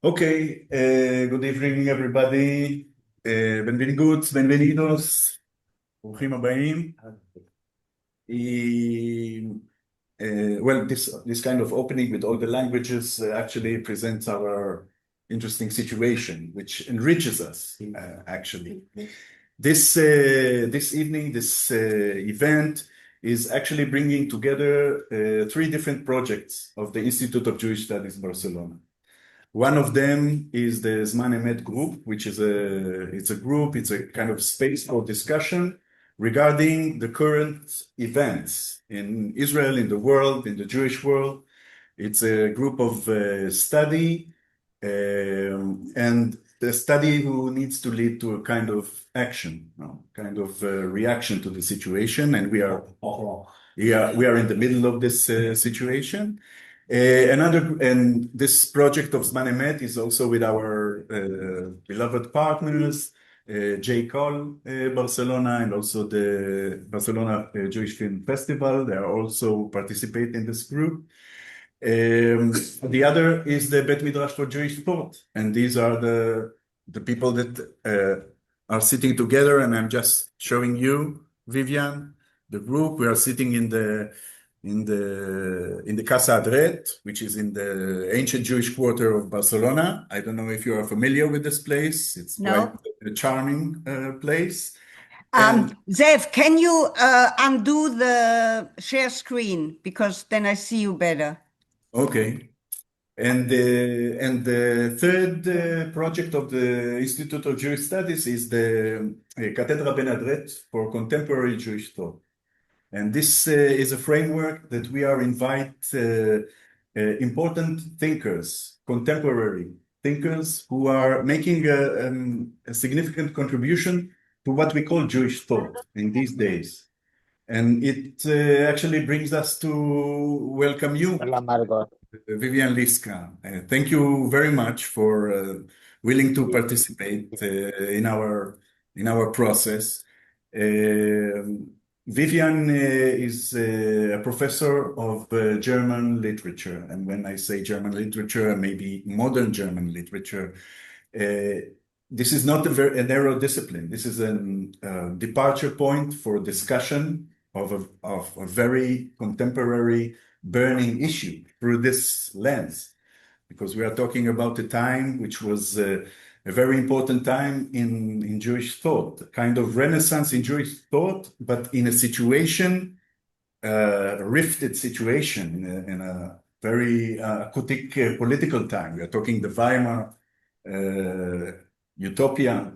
Okay, good evening everybody. Benvinguts, benvenidos, ברוכים הבאים. Well, this kind of opening with all the languages actually presents our interesting situation, which enriches us, actually. This evening, this event is actually bringing together three different projects of the Institute of Jewish Studies Barcelona. One of them is the ZMAN EMET group, which is it's a kind of space for discussion regarding the current events in Israel, in the world, in the Jewish world. It's a group of study, and the study who needs to lead to a kind of action, kind of reaction to the situation, and we are in the middle of this situation. And this project of ZMAN EMET is also with our beloved partners, J. Cole Barcelona, and also the Barcelona Jewish Film Festival. They are also participating in this group. The other is the Bet Midrash for Jewish Thought, and these are the people that are sitting together, and I'm just showing you, Vivian, the group. We are sitting in the Casa Adret, which is in the ancient Jewish quarter of Barcelona. I don't know if you are familiar with this place. It's quite a charming place. Zev, can you undo the share screen, because then I see you better. Okay. And the third project of the Institute of Jewish Studies is the Cathedra Ben Adret for Contemporary Jewish Thought. And this is a framework that we are invite important thinkers, contemporary thinkers, who are making a significant contribution to what we call Jewish thought in these days. And it actually brings us to welcome you, Vivian Liska. Thank you very much for willing to participate in our process. Vivian is a professor of German literature, and when I say German literature, maybe modern German literature, this is not a narrow discipline. This is a departure point for discussion of a very contemporary burning issue through this lens, because we are talking about a time which was a very important time in Jewish thought, a kind of renaissance in Jewish thought, but in a situation, a rifted situation, in a very acoustic political time. We are talking the Weimar utopia,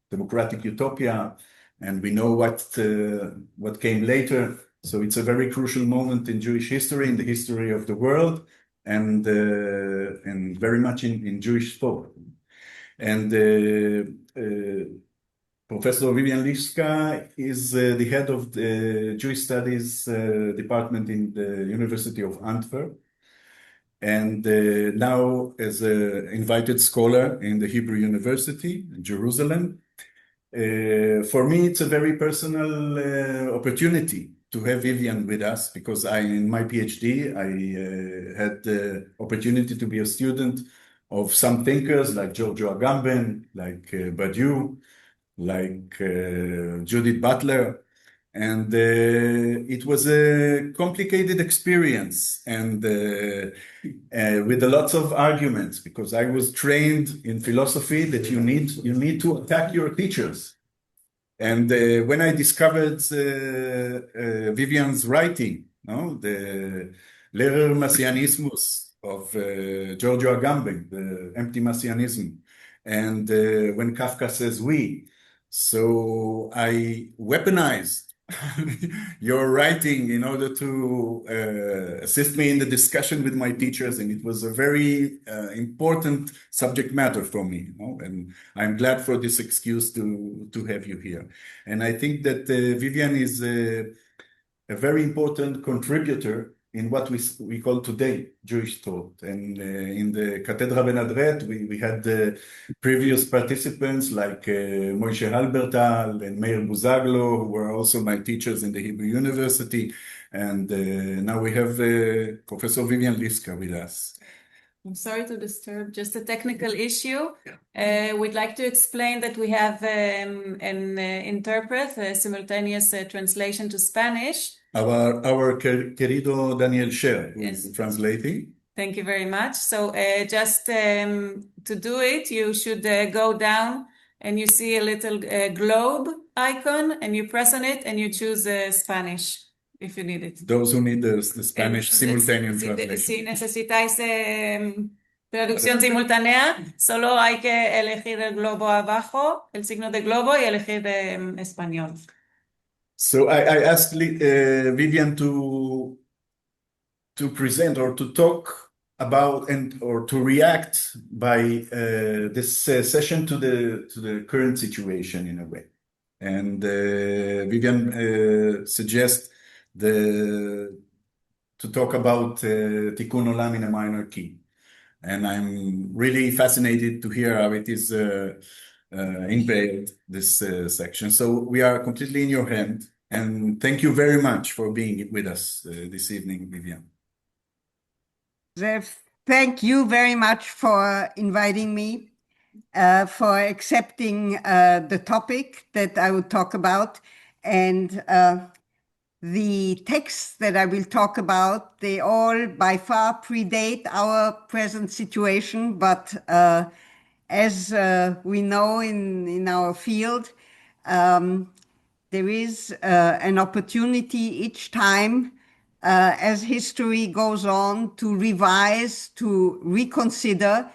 democratic utopia, and we know what came later. So it's a very crucial moment in Jewish history, in the history of the world, and very much in Jewish thought. And Professor Vivian Liska is the head of the Jewish Studies department in the University of Antwerp, and now as an invited scholar in the Hebrew University in Jerusalem. For me, it's a very personal opportunity to have Vivian with us, because in my PhD, I had the opportunity to be a student of some thinkers like Giorgio Agamben, like Badiou, like Judith Butler. And it was a complicated experience, and with lots of arguments, because I was trained in philosophy that you need to attack your teachers. And when I discovered Vivian's writing, the Lehrer Messianismus of Giorgio Agamben, the empty messianism, and when Kafka says we, so I weaponized your writing in order to assist me in the discussion with my teachers, and it was a very important subject matter for me, and I'm glad for this excuse to have you here. And I think that Vivian is a very important contributor in what we call today Jewish thought. And in the Cathedra Ben Adret, we had previous participants like Moshe Halbertal and Meir Buzaglo, who were also my teachers in the Hebrew University. And now we have Professor Vivian Liska with us. I'm sorry to disturb, just a technical issue. We'd like to explain that we have an interpret, a simultaneous translation to Spanish. Our querido Daniel Sher, who is translating. Thank you very much. So just to do it, you should go down and you see a little globe icon and you press on it and you choose Spanish if you need it. Those who need the Spanish simultaneous translation. Si necesitáis traducción simultánea, solo hay que elegir el globo abajo, el signo de globo y elegir español. So I asked Vivian to present or to talk about or to react by this session to the current situation in a way. And Vivian suggests to talk about Tikkun Olam in a minor key. And I'm really fascinated to hear how it is unveiled, this section. So we are completely in your hand. And thank you very much for being with us this evening, Vivian. Zev, thank you very much for inviting me, for accepting the topic that I would talk about. And the texts that I will talk about, they all by far predate our present situation. But as we know in our field, there is an opportunity each time as history goes on to revise, to reconsider,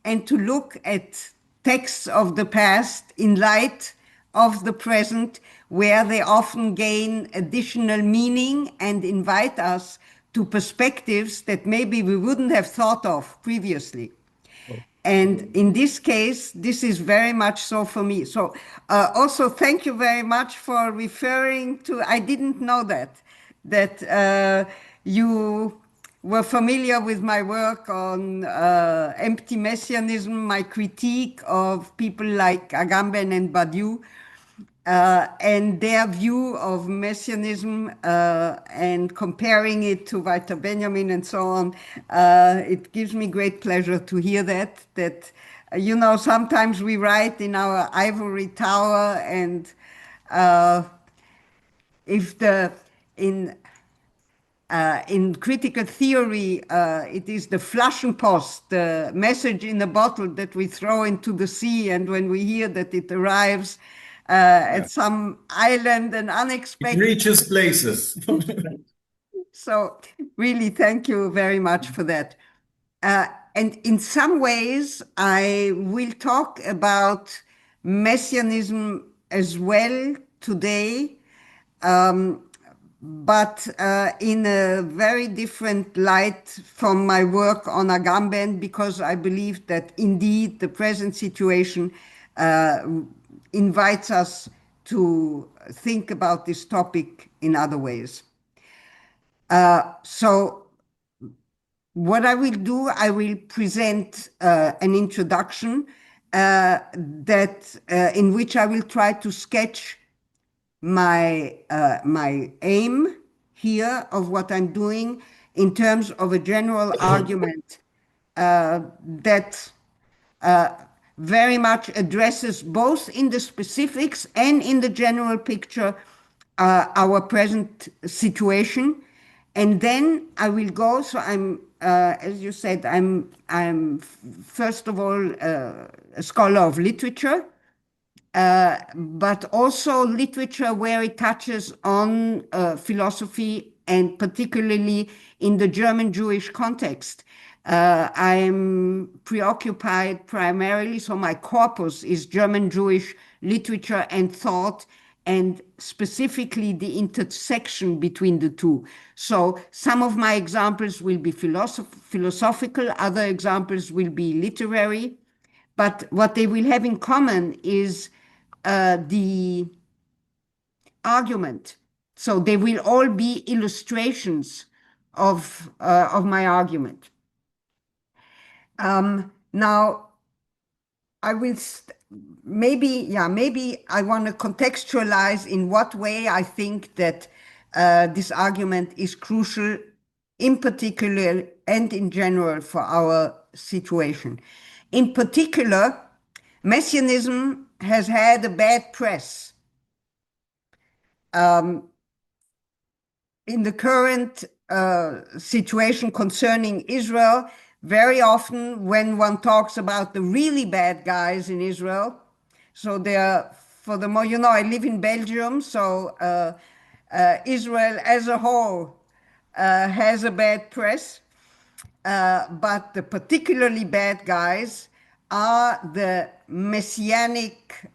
and to look at texts of the past in light of the present, where they often gain additional meaning and invite us to perspectives that maybe we wouldn't have thought of previously. And in this case, this is very much so for me. So also thank you very much for referring to, I didn't know that you were familiar with my work on empty messianism, my critique of people like Agamben and Badiou, and their view of messianism and comparing it to Walter Benjamin and so on. It gives me great pleasure to hear that, you know, sometimes we write in our ivory tower, and in critical theory, it is the Flaschenpost, the message in a bottle that we throw into the sea, and when we hear that it arrives at some island and unexpected. It reaches places. So really, thank you very much for that. And in some ways, I will talk about messianism as well today, but in a very different light from my work on Agamben, because I believe that indeed the present situation invites us to think about this topic in other ways. So what I will do, I will present an introduction in which I will try to sketch my aim here of what I'm doing in terms of a general argument that very much addresses both in the specifics and in the general picture our present situation. And then I will go, so I'm, as you said, I'm first of all a scholar of literature, but also literature where it touches on philosophy, and particularly in the German Jewish context. I'm preoccupied primarily, so my corpus is German Jewish literature and thought, and specifically the intersection between the two. So some of my examples will be philosophical, other examples will be literary, but what they will have in common is the argument. So they will all be illustrations of my argument. Now, I will maybe I want to contextualize in what way I think that this argument is crucial, in particular and in general, for our situation. In particular, messianism has had a bad press. In the current situation concerning Israel, very often when one talks about the really bad guys in Israel, so they're, for the more, I live in Belgium, so Israel as a whole has a bad press, but the particularly bad guys are the messianic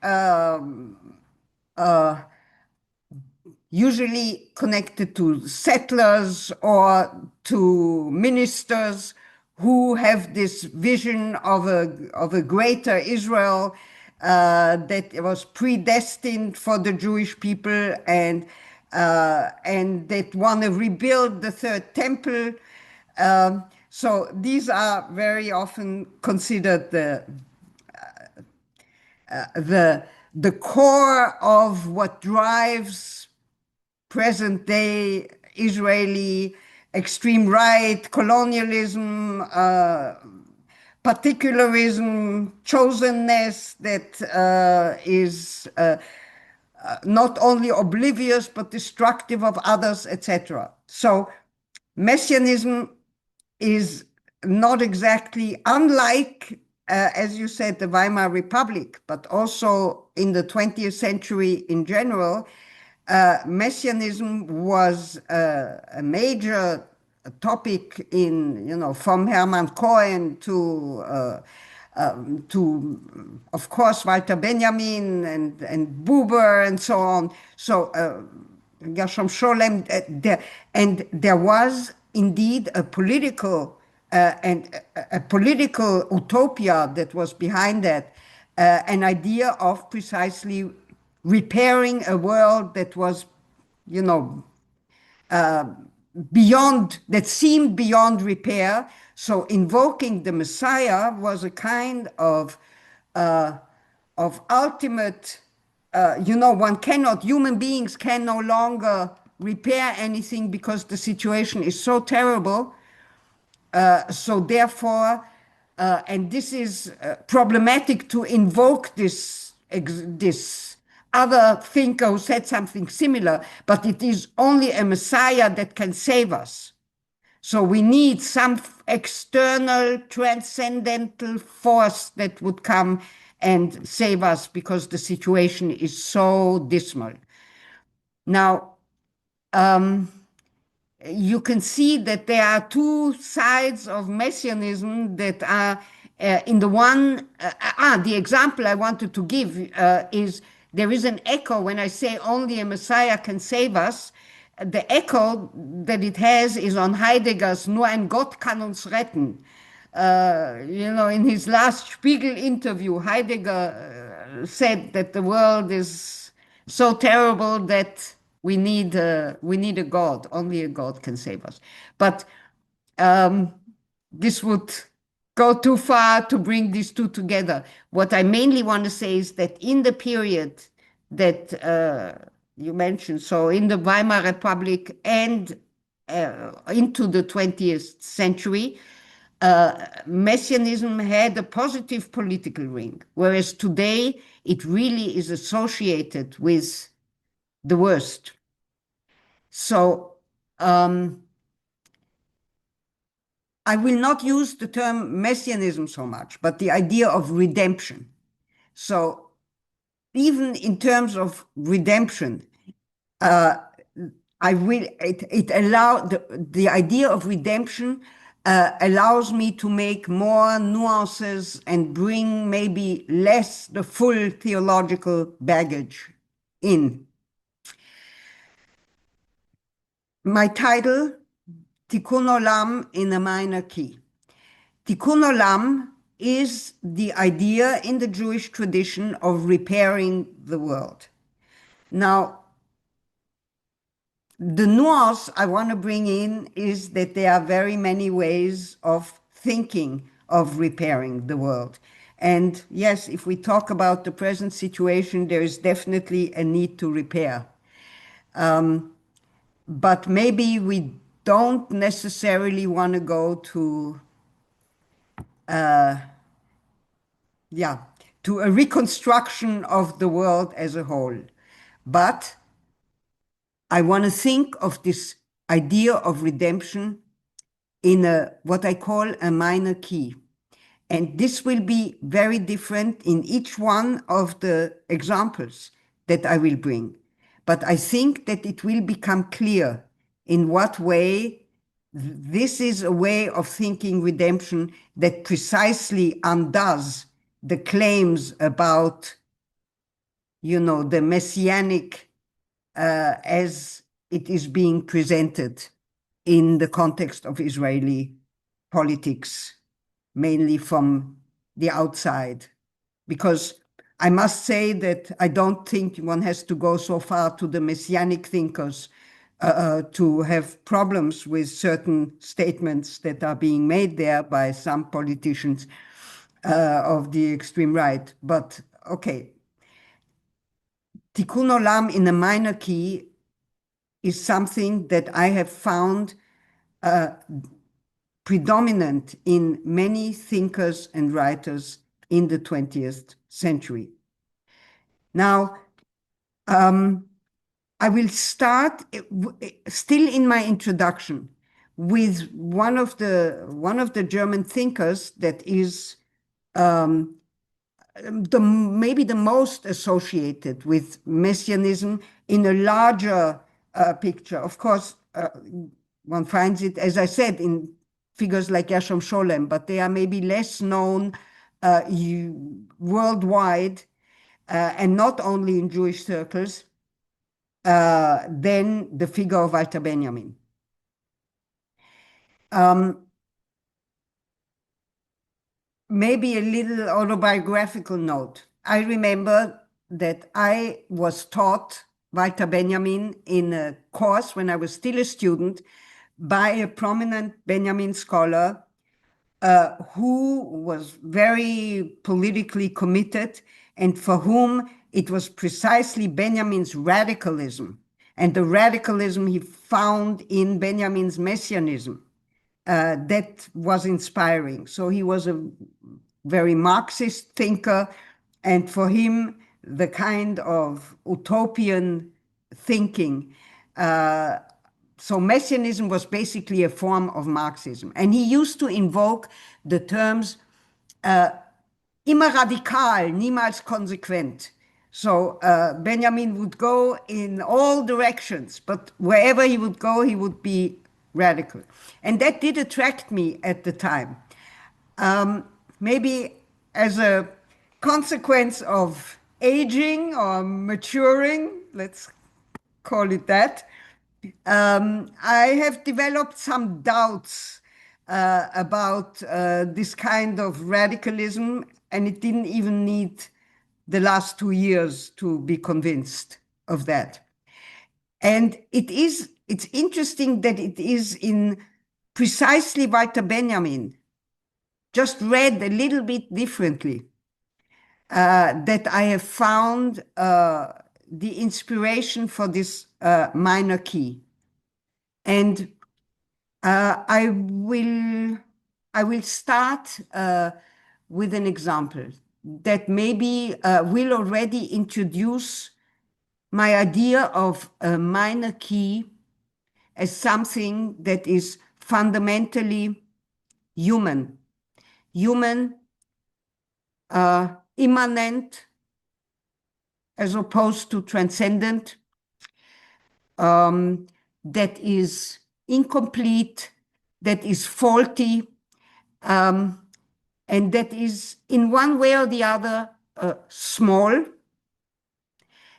usually connected to settlers or to ministers who have this vision of a greater Israel that was predestined for the Jewish people, and that want to rebuild the third temple. So these are very often considered the core of what drives present day Israeli extreme right, colonialism, particularism, chosenness that is not only oblivious but destructive of others, etc. So messianism is not exactly unlike, as you said, the Weimar Republic, but also in the 20th century in general. Messianism was a major topic in, from Hermann Cohen to, of course, Walter Benjamin and Buber and so on. So Gershom Scholem, and there was indeed a political utopia that was behind that, an idea of precisely repairing a world that was, beyond, that seemed beyond repair. So invoking the Messiah was a kind of ultimate, human beings can no longer repair anything because the situation is so terrible. So therefore, and this is problematic to invoke this other thinker who said something similar, but it is only a Messiah that can save us. So we need some external transcendental force that would come and save us because the situation is so dismal. Now, you can see that there are two sides of messianism that are in the one, the example I wanted to give is there is an echo when I say only a Messiah can save us. The echo that it has is on Heidegger's Nur ein Gott kann uns retten. In his last Spiegel interview, Heidegger said that the world is so terrible that we need a God. Only a God can save us. But this would go too far to bring these two together. What I mainly want to say is that in the period that you mentioned, so in the Weimar Republic and into the 20th century, messianism had a positive political ring, whereas today it really is associated with the worst. So I will not use the term messianism so much, but the idea of redemption. So even in terms of redemption, the idea of redemption allows me to make more nuances and bring maybe less the full theological baggage in. My title, Tikkun Olam in a minor key. Tikkun Olam is the idea in the Jewish tradition of repairing the world. Now, the nuance I want to bring in is that there are very many ways of thinking of repairing the world. And yes, if we talk about the present situation, there is definitely a need to repair. But maybe we don't necessarily want to go to uh, yeah, to a reconstruction of the world as a whole. But I want to think of this idea of redemption in what I call a minor key. And this will be very different in each one of the examples that I will bring. But I think that it will become clear in what way this is a way of thinking redemption that precisely undoes the claims about, the messianic as it is being presented in the context of Israeli politics, mainly from the outside. Because I must say that I don't think one has to go so far to the messianic thinkers to have problems with certain statements that are being made there by some politicians of the extreme right. But okay, Tikkun Olam in a minor key is something that I have found predominant in many thinkers and writers in the 20th century. Now, I will start still in my introduction with one of the German thinkers that is maybe the most associated with messianism in a larger picture. Of course, one finds it, as I said, in figures like Gershom Scholem, but they are maybe less known worldwide and not only in Jewish circles than the figure of Walter Benjamin. Maybe a little autobiographical note. I remember that I was taught Walter Benjamin in a course when I was still a student by a prominent Benjamin scholar who was very politically committed and for whom it was precisely Benjamin's radicalism and the radicalism he found in Benjamin's messianism that was inspiring. So he was a very Marxist thinker, and for him, the kind of utopian thinking. So messianism was basically a form of Marxism. And he used to invoke the terms immer radikal, niemals konsequent. So Benjamin would go in all directions, but wherever he would go, he would be radical. And that did attract me at the time. Maybe as a consequence of aging or maturing, let's call it that, I have developed some doubts about this kind of radicalism, and it didn't even need the last 2 years to be convinced of that. And it's interesting that it is in precisely Walter Benjamin, just read a little bit differently, that I have found the inspiration for this minor key. And I will start with an example that maybe will already introduce my idea of a minor key as something that is fundamentally human, immanent, as opposed to transcendent, that is incomplete, that is faulty, and that is in one way or the other small.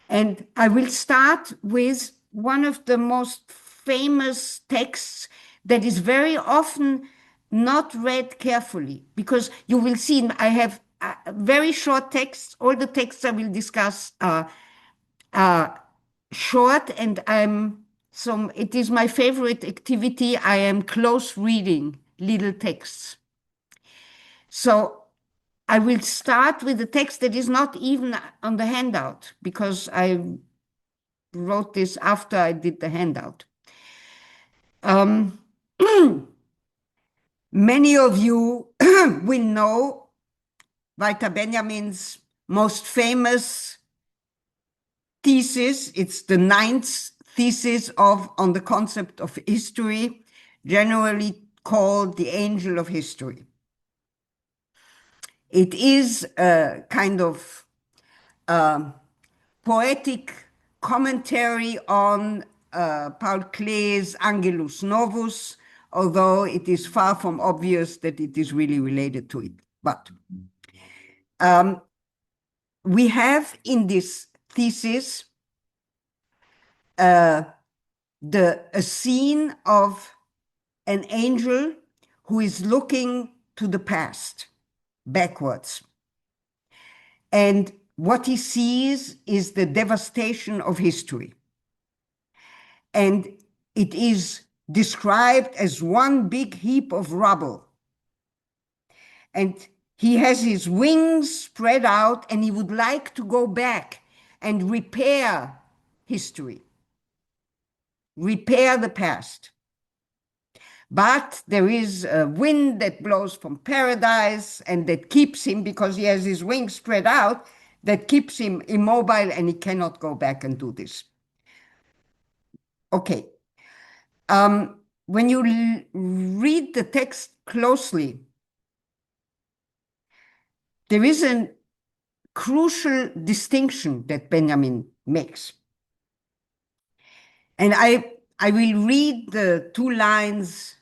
And I will start with one of the most famous texts that is very often not read carefully, because you will see I have very short texts. All the texts I will discuss are short, and so it is my favorite activity. I am close reading little texts. So I will start with a text that is not even on the handout, because I wrote this after I did the handout. Many of you we know Walter Benjamin's most famous thesis. It's the 9th thesis on the concept of history, generally called the angel of history. It is a kind of poetic commentary on Paul Klee's Angelus Novus, although it is far from obvious that it is really related to it. But we have in this thesis a scene of an angel who is looking to the past, backwards. And what he sees is the devastation of history. And it is described as one big heap of rubble. And he has his wings spread out, and he would like to go back and repair history, repair the past. But there is a wind that blows from paradise and that keeps him, because he has his wings spread out, that keeps him immobile, and he cannot go back and do this. Okay. When you read the text closely, there is a crucial distinction that Benjamin makes. And I will read the 2 lines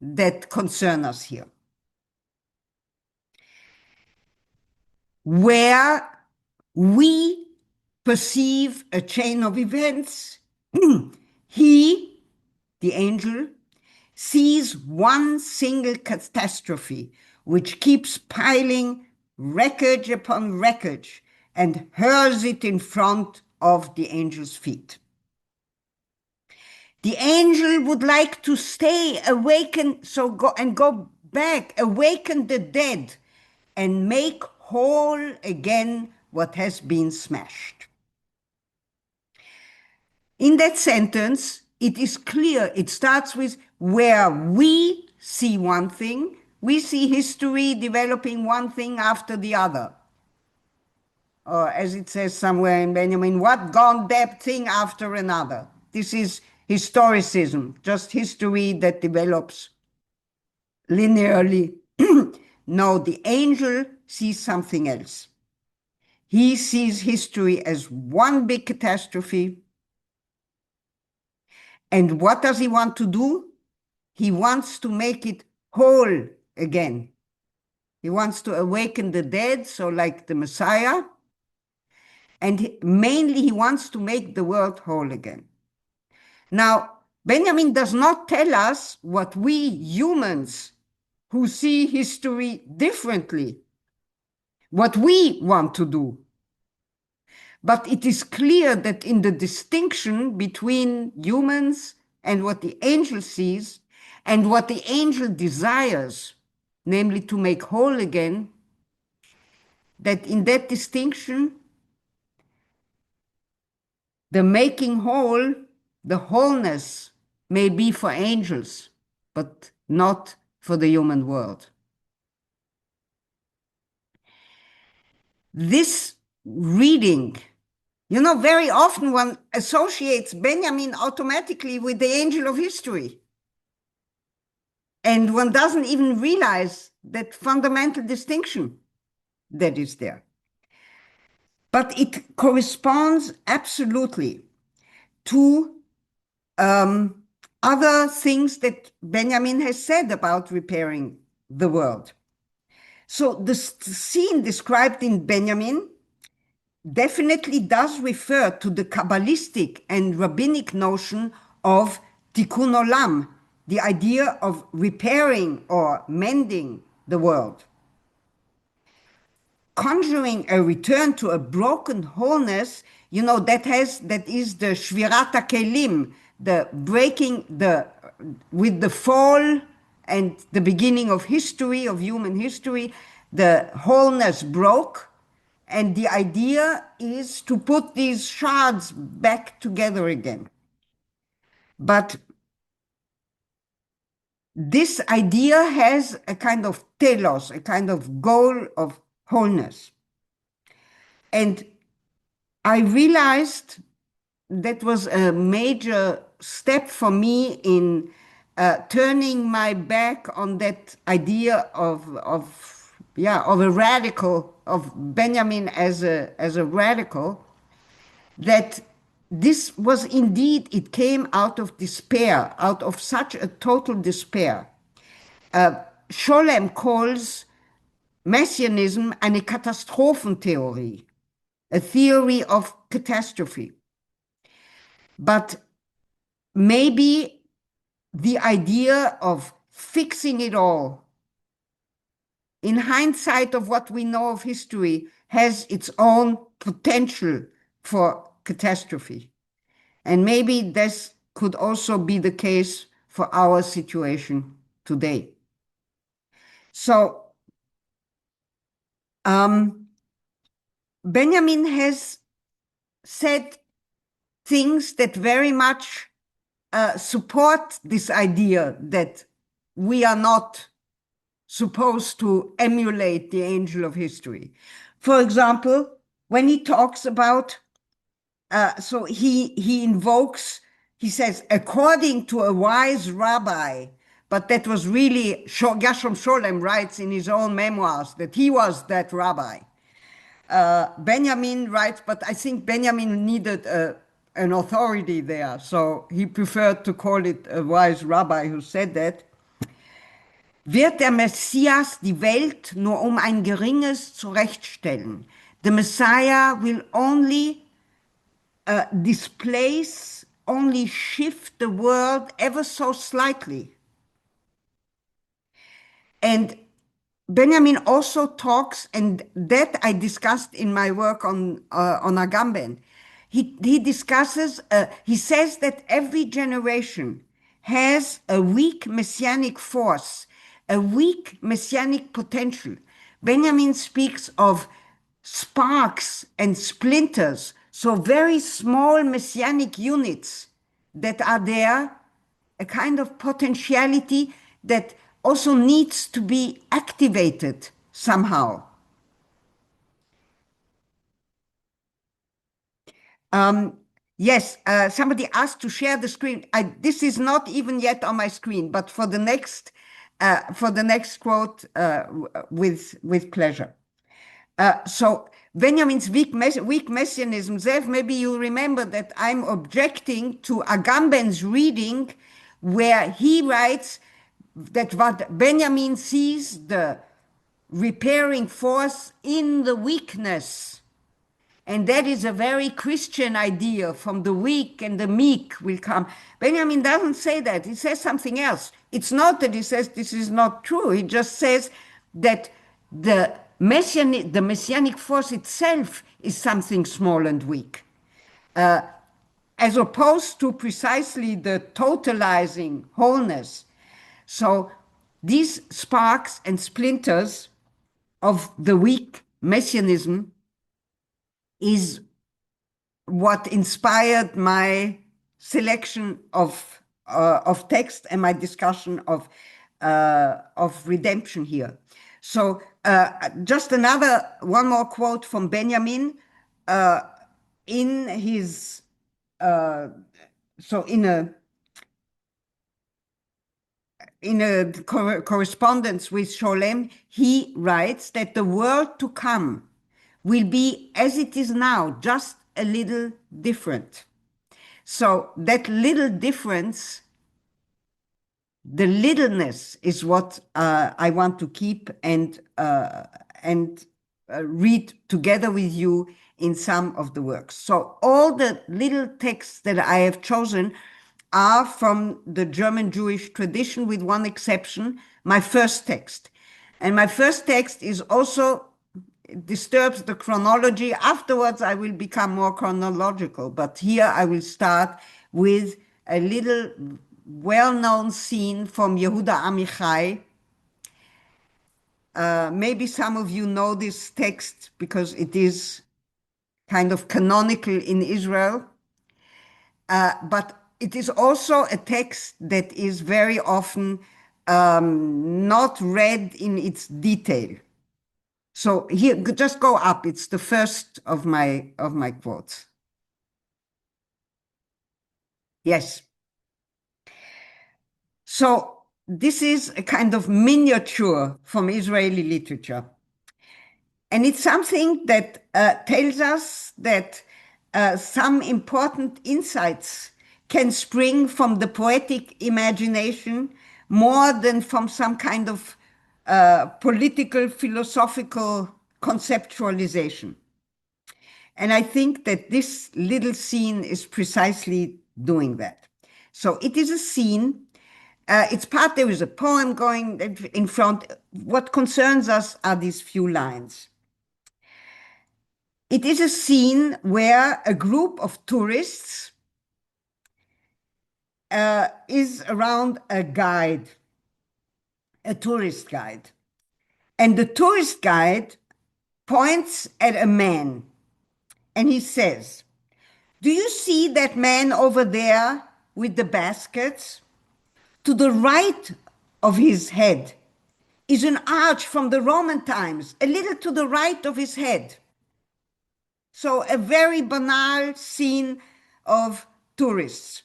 that concern us here. Where we perceive a chain of events, he, the angel, sees one single catastrophe which keeps piling wreckage upon wreckage and hurls it in front of the angel's feet. The angel would like to stay, awaken, go back, awaken the dead, and make whole again what has been smashed. In that sentence, it is clear, it starts with where we see one thing, we see history developing one thing after the other. Or as it says somewhere in Benjamin, what gone dead thing after another. This is historicism, just history that develops linearly. No, the angel sees something else. He sees history as one big catastrophe. And what does he want to do? He wants to make it whole again. He wants to awaken the dead, so like the Messiah. And mainly he wants to make the world whole again. Now, Benjamin does not tell us what we humans who see history differently, what we want to do. But it is clear that in the distinction between humans and what the angel sees and what the angel desires, namely to make whole again, that in that distinction, the making whole, the wholeness may be for angels, but not for the human world. This reading, very often one associates Benjamin automatically with the angel of history. And one doesn't even realize that fundamental distinction that is there. But it corresponds absolutely to other things that Benjamin has said about repairing the world. So the scene described in Benjamin definitely does refer to the Kabbalistic and rabbinic notion of Tikkun Olam, the idea of repairing or mending the world. Conjuring a return to a broken wholeness, that is the Shvirat HaKelim, the breaking with the fall and the beginning of history, of human history, the wholeness broke. And the idea is to put these shards back together again. But this idea has a kind of telos, a kind of goal of wholeness. And I realized that was a major step for me in turning my back on that idea of a radical, of Benjamin as a radical, that this was indeed, it came out of despair, out of such a total despair. Scholem calls messianism eine Katastrophentheorie, a theory of catastrophe. But maybe the idea of fixing it all, in hindsight of what we know of history, has its own potential for catastrophe. And maybe this could also be the case for our situation today. So Benjamin has said things that very much support this idea that we are not supposed to emulate the angel of history. For example, when he talks about, so he invokes, he says, according to a wise rabbi, but that was really, Gershom Scholem writes in his own memoirs that he was that rabbi. Benjamin writes, but I think Benjamin needed an authority there, so he preferred to call it a wise rabbi who said that. Wird der Messias die Welt nur ein geringes zurechtstellen? The Messiah will only displace, only shift the world ever so slightly. And Benjamin also talks, and that I discussed in my work on Agamben. He discusses, he says that every generation has a weak messianic force, a weak messianic potential. Benjamin speaks of sparks and splinters, so very small messianic units that are there, a kind of potentiality that also needs to be activated somehow. Yes, somebody asked to share the screen. This is not even yet on my screen, but for the next quote, with pleasure. So Benjamin's weak messianism, Zev, maybe you remember that I'm objecting to Agamben's reading where he writes that what Benjamin sees the repairing force in the weakness. And that is a very Christian idea, from the weak and the meek will come. Benjamin doesn't say that. He says something else. It's not that he says this is not true. He just says that the messianic force itself is something small and weak, as opposed to precisely the totalizing wholeness. So these sparks and splinters of the weak messianism is what inspired my selection of text and my discussion of redemption here. So just one more quote from Benjamin in his in a correspondence with Scholem, he writes that the world to come will be as it is now, just a little different. So that little difference, the littleness, is what I want to keep and read together with you in some of the works. So all the little texts that I have chosen are from the German Jewish tradition, with one exception, my first text. And my first text is also disturbs the chronology. Afterwards, I will become more chronological, but here I will start with a little well-known scene from Yehuda Amichai. Maybe some of you know this text because it is kind of canonical in Israel, but it is also a text that is very often not read in its detail. So here, just go up. It's the first of my quotes. Yes. So this is a kind of miniature from Israeli literature. And it's something that tells us that some important insights can spring from the poetic imagination more than from some kind of political, philosophical conceptualization. And I think that this little scene is precisely doing that. So it is a scene. It's part, there is a poem going in front. What concerns us are these few lines. It is a scene where a group of tourists is around a guide, a tourist guide. And the tourist guide points at a man and he says, "Do you see that man over there with the baskets? To the right of his head is an arch from the Roman times, a little to the right of his head." So a very banal scene of tourists.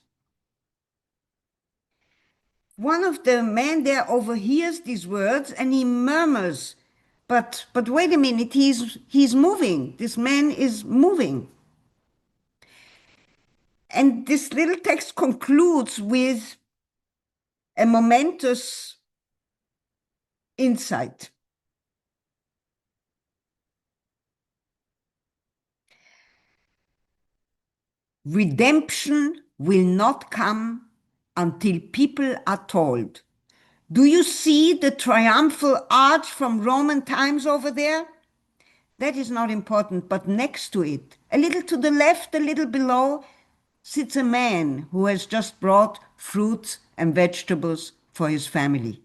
One of the men there overhears these words and he murmurs, but wait a minute, he's moving. This man is moving. And this little text concludes with a momentous insight. Redemption will not come until people are told. Do you see the triumphal arch from Roman times over there? That is not important, but next to it, a little to the left, a little below, sits a man who has just brought fruits and vegetables for his family.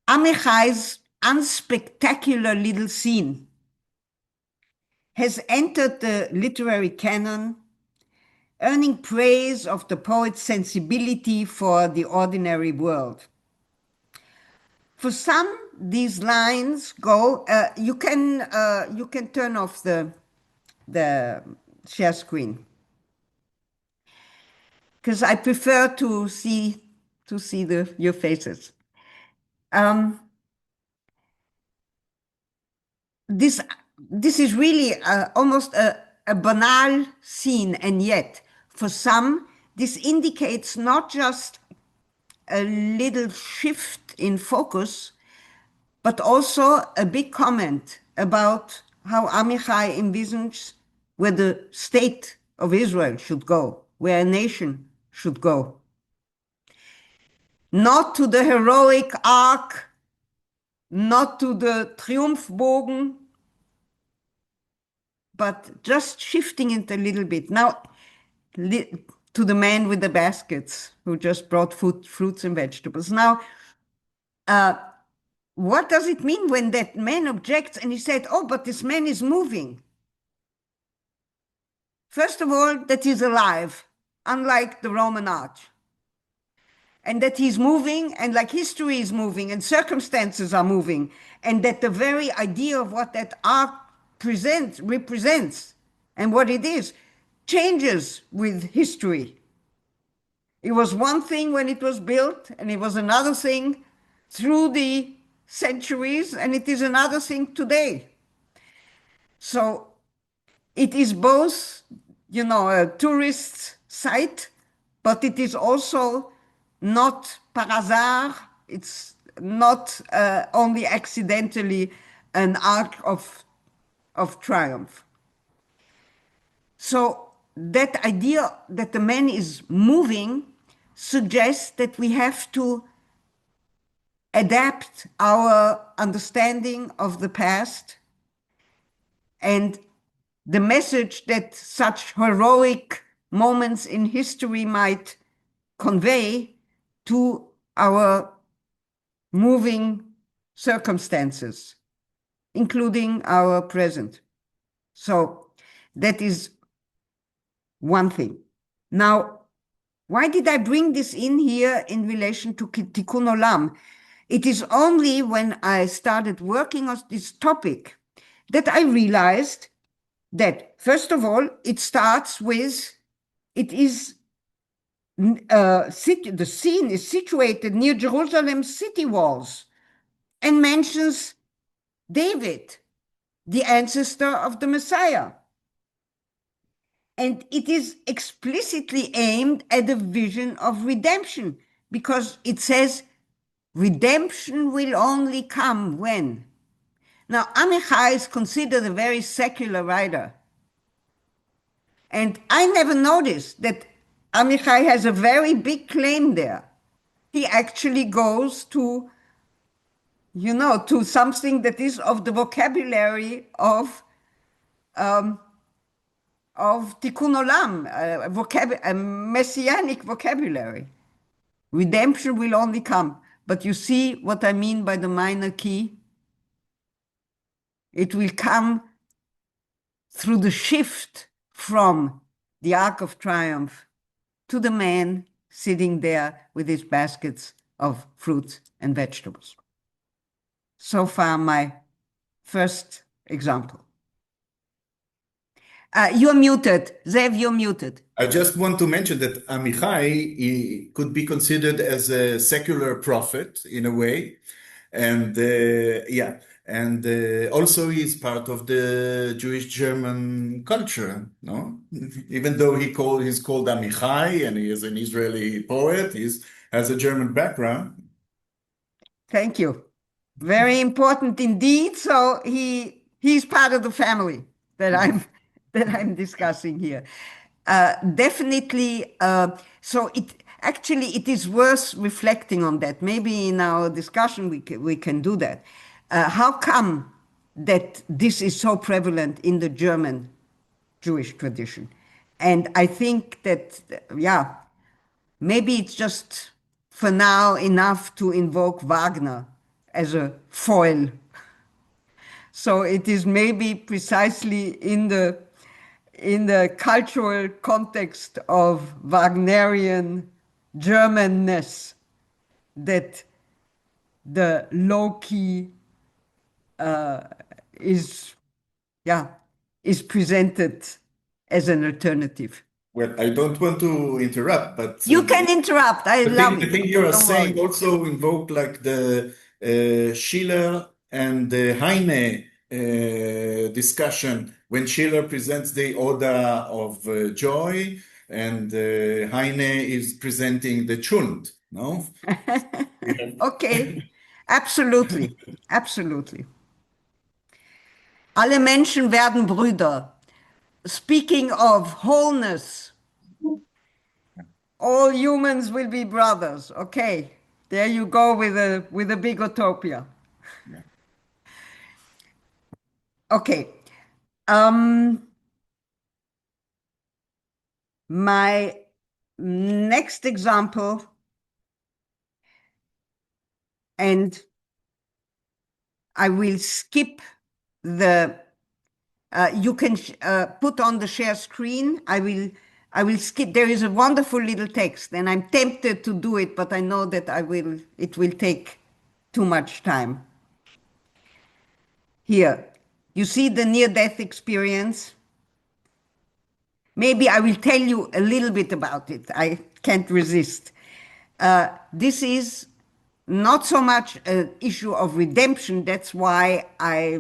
Amichai's unspectacular little scene has entered the literary canon, earning praise of the poet's sensibility for the ordinary world. For some, these lines go, you can turn off the share screen, because I prefer to see your faces. This is really almost a banal scene, and yet for some this indicates not just a little shift in focus, but also a big comment about how Amichai envisions where the state of Israel should go, where a nation should go. Not to the heroic arc, not to the Triumphbogen, but just shifting it a little bit. Now, to the man with the baskets who just brought fruits and vegetables. Now, what does it mean when that man objects and he said, "Oh, but this man is moving"? First of all, that he's alive, unlike the Roman arch. And that he's moving, and like history is moving, and circumstances are moving, and that the very idea of what that arch represents, and what it is, changes with history. It was one thing when it was built, and it was another thing through the centuries, and it is another thing today. So it is both, a tourist site, but it is also not par hasard. It's not only accidentally an arc of triumph. So that idea that the man is moving suggests that we have to adapt our understanding of the past, and the message that such heroic moments in history might convey to our moving circumstances, including our present. So that is one thing. Now, Why did I bring this in here in relation to Tikkun Olam? It is only when I started working on this topic that I realized that, first of all, it starts with, the scene is situated near Jerusalem's city walls and mentions David, the ancestor of the Messiah. And it is explicitly aimed at a vision of redemption, because it says redemption will only come when. Now, Amichai is considered a very secular writer. And I never noticed that Amichai has a very big claim there. He actually goes to, to something that is of the vocabulary of Tikkun Olam, a messianic vocabulary. Redemption will only come. But you see what I mean by the minor key? It will come through the shift from the Ark of Triumph to the man sitting there with his baskets of fruits and vegetables. So far, my first example. You're muted. Zev, you're muted. I just want to mention that Amichai he could be considered as a secular prophet in a way. And also he's part of the Jewish German culture, no? Even though he's called Amichai and he is an Israeli poet, he has a German background. Thank you. Very important indeed. So he's part of the family that I'm discussing here. Definitely. So it is worth reflecting on that. Maybe in our discussion we can do that. How come that this is so prevalent in the German Jewish tradition? And I think that, maybe it's just for now enough to invoke Wagner as a foil. So it is maybe precisely in the cultural context of Wagnerian Germanness that the low key is presented as an alternative. Well, I don't want to interrupt, but you can interrupt. I love it. The thing you are saying also invoke like the Schiller and the Heine discussion when Schiller presents the Oda of Joy and Heine is presenting the Chund, no? Okay, absolutely, absolutely. Alle Menschen werden Brüder. Speaking of wholeness, all humans will be brothers. Okay, there you go with a big utopia. Yeah. Okay. My next example, and I will skip you can put on the share screen. I will skip. There is a wonderful little text, and I'm tempted to do it, but I know that it will take too much time. Here, you see the near-death experience. Maybe I will tell you a little bit about it. I can't resist. This is not so much an issue of redemption. That's why I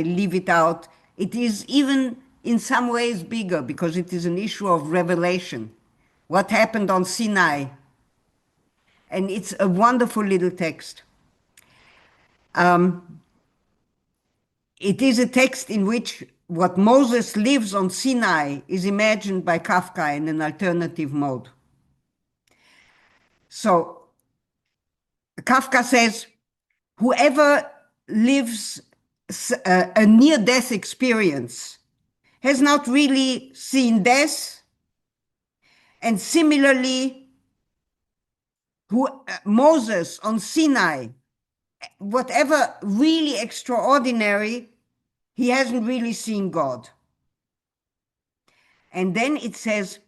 leave it out. It is even in some ways bigger because it is an issue of revelation. What happened on Sinai? And it's a wonderful little text. It is a text in which what Moses lives on Sinai is imagined by Kafka in an alternative mode. So Kafka says, whoever lives a near-death experience has not really seen death, and similarly, Moses on Sinai, whatever really extraordinary, he hasn't really seen God. And then it says,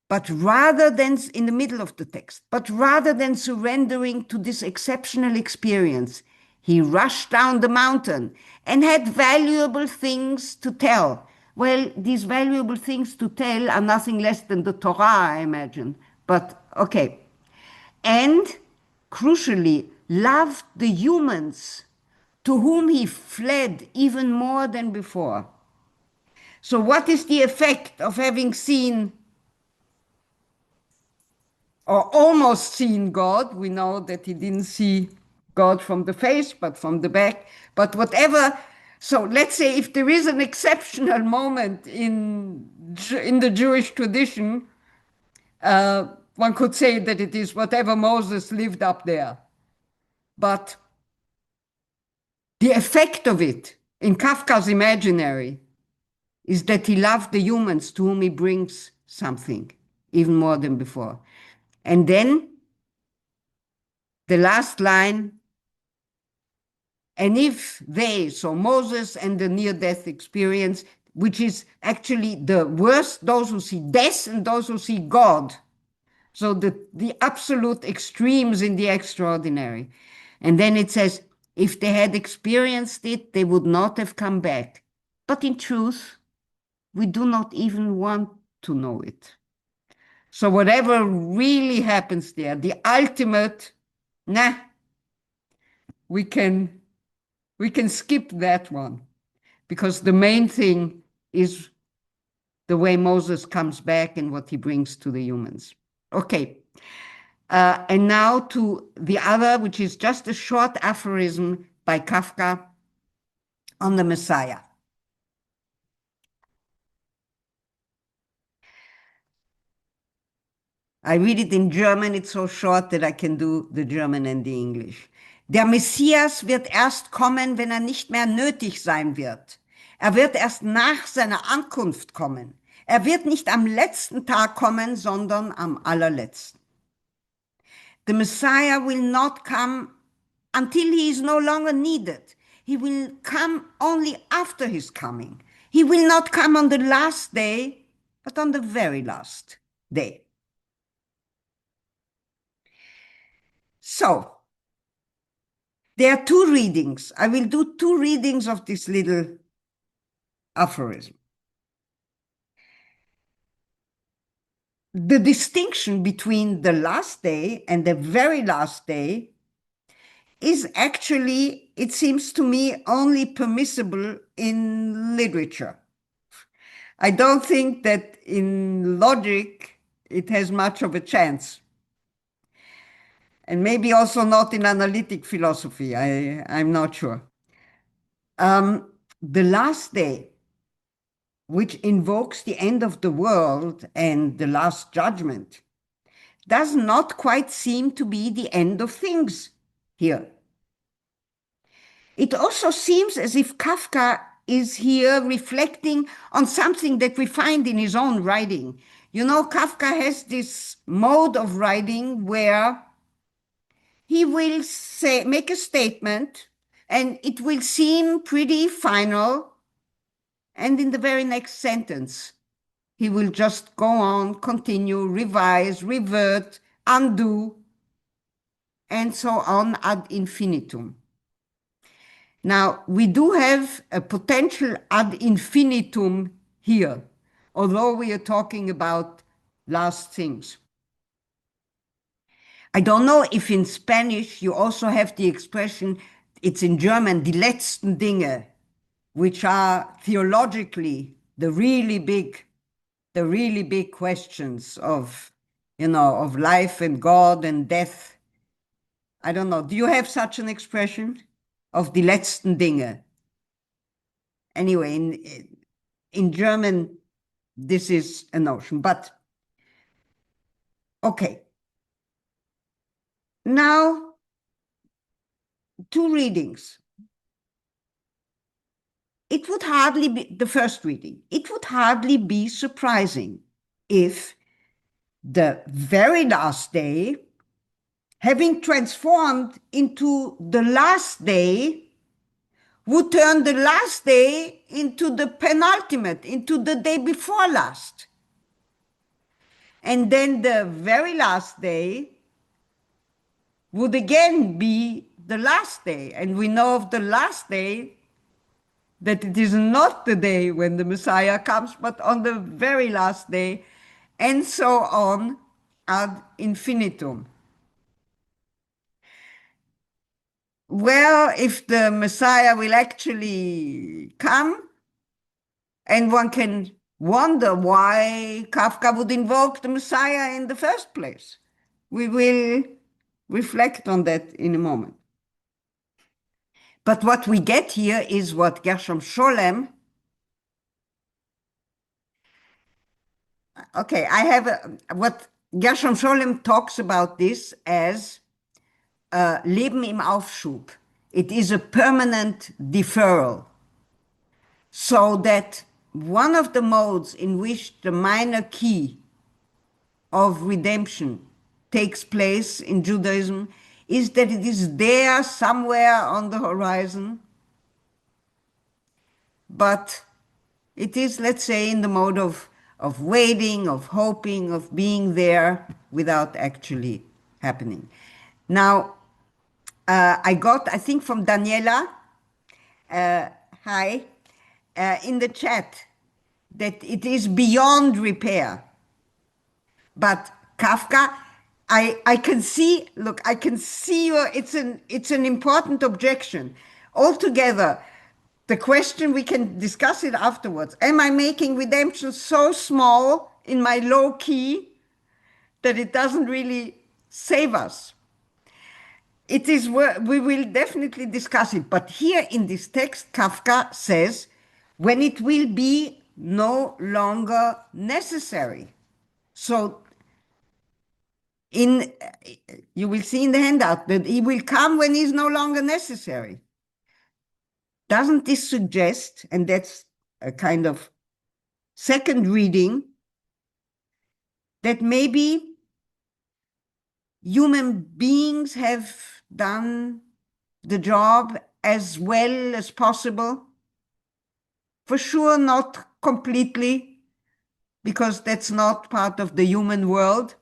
But rather than, in the middle of the text, but rather than surrendering to this exceptional experience, he rushed down the mountain and had valuable things to tell. Well, these valuable things to tell are nothing less than the Torah, I imagine. But okay. And crucially, loved the humans to whom he fled even more than before. So, what is the effect of having seen or almost seen God? We know that he didn't see God from the face, but from the back. But whatever, so let's say if there is an exceptional moment in the Jewish tradition, one could say that it is whatever Moses lived up there. But the effect of it in Kafka's imaginary is that he loved the humans to whom he brings something, even more than before. And then the last line, and if they, so Moses and the near-death experience, which is actually the worst, those who see death and those who see God. So the absolute extremes in the extraordinary. And then it says, if they had experienced it, they would not have come back. But in truth, we do not even want to know it. So whatever really happens there, the ultimate, we can skip that one, because the main thing is the way Moses comes back and what he brings to the humans. Okay. And now to the other, which is just a short aphorism by Kafka on the Messiah. I read it in German, it's so short that I can do the German and the English. Der Messias wird erst kommen, wenn nicht mehr nötig sein wird. Er wird erst nach seiner Ankunft kommen. Er wird nicht am letzten Tag kommen, sondern am allerletzten. The Messiah will not come until he is no longer needed. He will come only after his coming. He will not come on the last day, but on the very last day. So, there are two readings. I will do two readings of this little aphorism. The distinction between the last day and the very last day is actually, it seems to me, only permissible in literature. I don't think that in logic it has much of a chance. And maybe also not in analytic philosophy, I'm not sure. The last day, which invokes the end of the world and the last judgment, does not quite seem to be the end of things here. It also seems as if Kafka is here reflecting on something that we find in his own writing. You know, Kafka has this mode of writing where he will make a statement and it will seem pretty final. And in the very next sentence, he will just go on, continue, revise, revert, undo, and so on ad infinitum. Now, we do have a potential ad infinitum here, although we are talking about last things. I don't know if in Spanish you also have the expression, it's in German, die letzten Dinge, which are theologically the really big questions of, of life and God and death. I don't know. Do you have such an expression of die letzten Dinge? Anyway, in German, this is a notion, but okay. Now, two readings. It would hardly be, the first reading, it would hardly be surprising if the very last day, having transformed into the last day, would turn the last day into the penultimate, into the day before last. And then the very last day would again be the last day. And we know of the last day that it is not the day when the Messiah comes, but on the very last day, and so on ad infinitum. Well, if the Messiah will actually come, and one can wonder why Kafka would invoke the Messiah in the first place. We will reflect on that in a moment. But what we get here is what Gershom Scholem, what Gershom Scholem talks about this as Leben im Aufschub. It is a permanent deferral. So that one of the modes in which the minor key of redemption takes place in Judaism is that it is there somewhere on the horizon, but it is, let's say, in the mode of waiting, of hoping, of being there without actually happening. Now, I got, I think from Daniela, hi, in the chat, that it is beyond repair. But Kafka, I can see, look, I can see it's an important objection. Altogether, the question, we can discuss it afterwards. Am I making redemption so small in my low key that it doesn't really save us? It is, we will definitely discuss it. But here in this text, Kafka says, when it will be no longer necessary. So you will see in the handout that he will come when he's no longer necessary. Doesn't this suggest, and that's a kind of second reading, that maybe human beings have done the job as well as possible? For sure, not completely, because that's not part of the human world,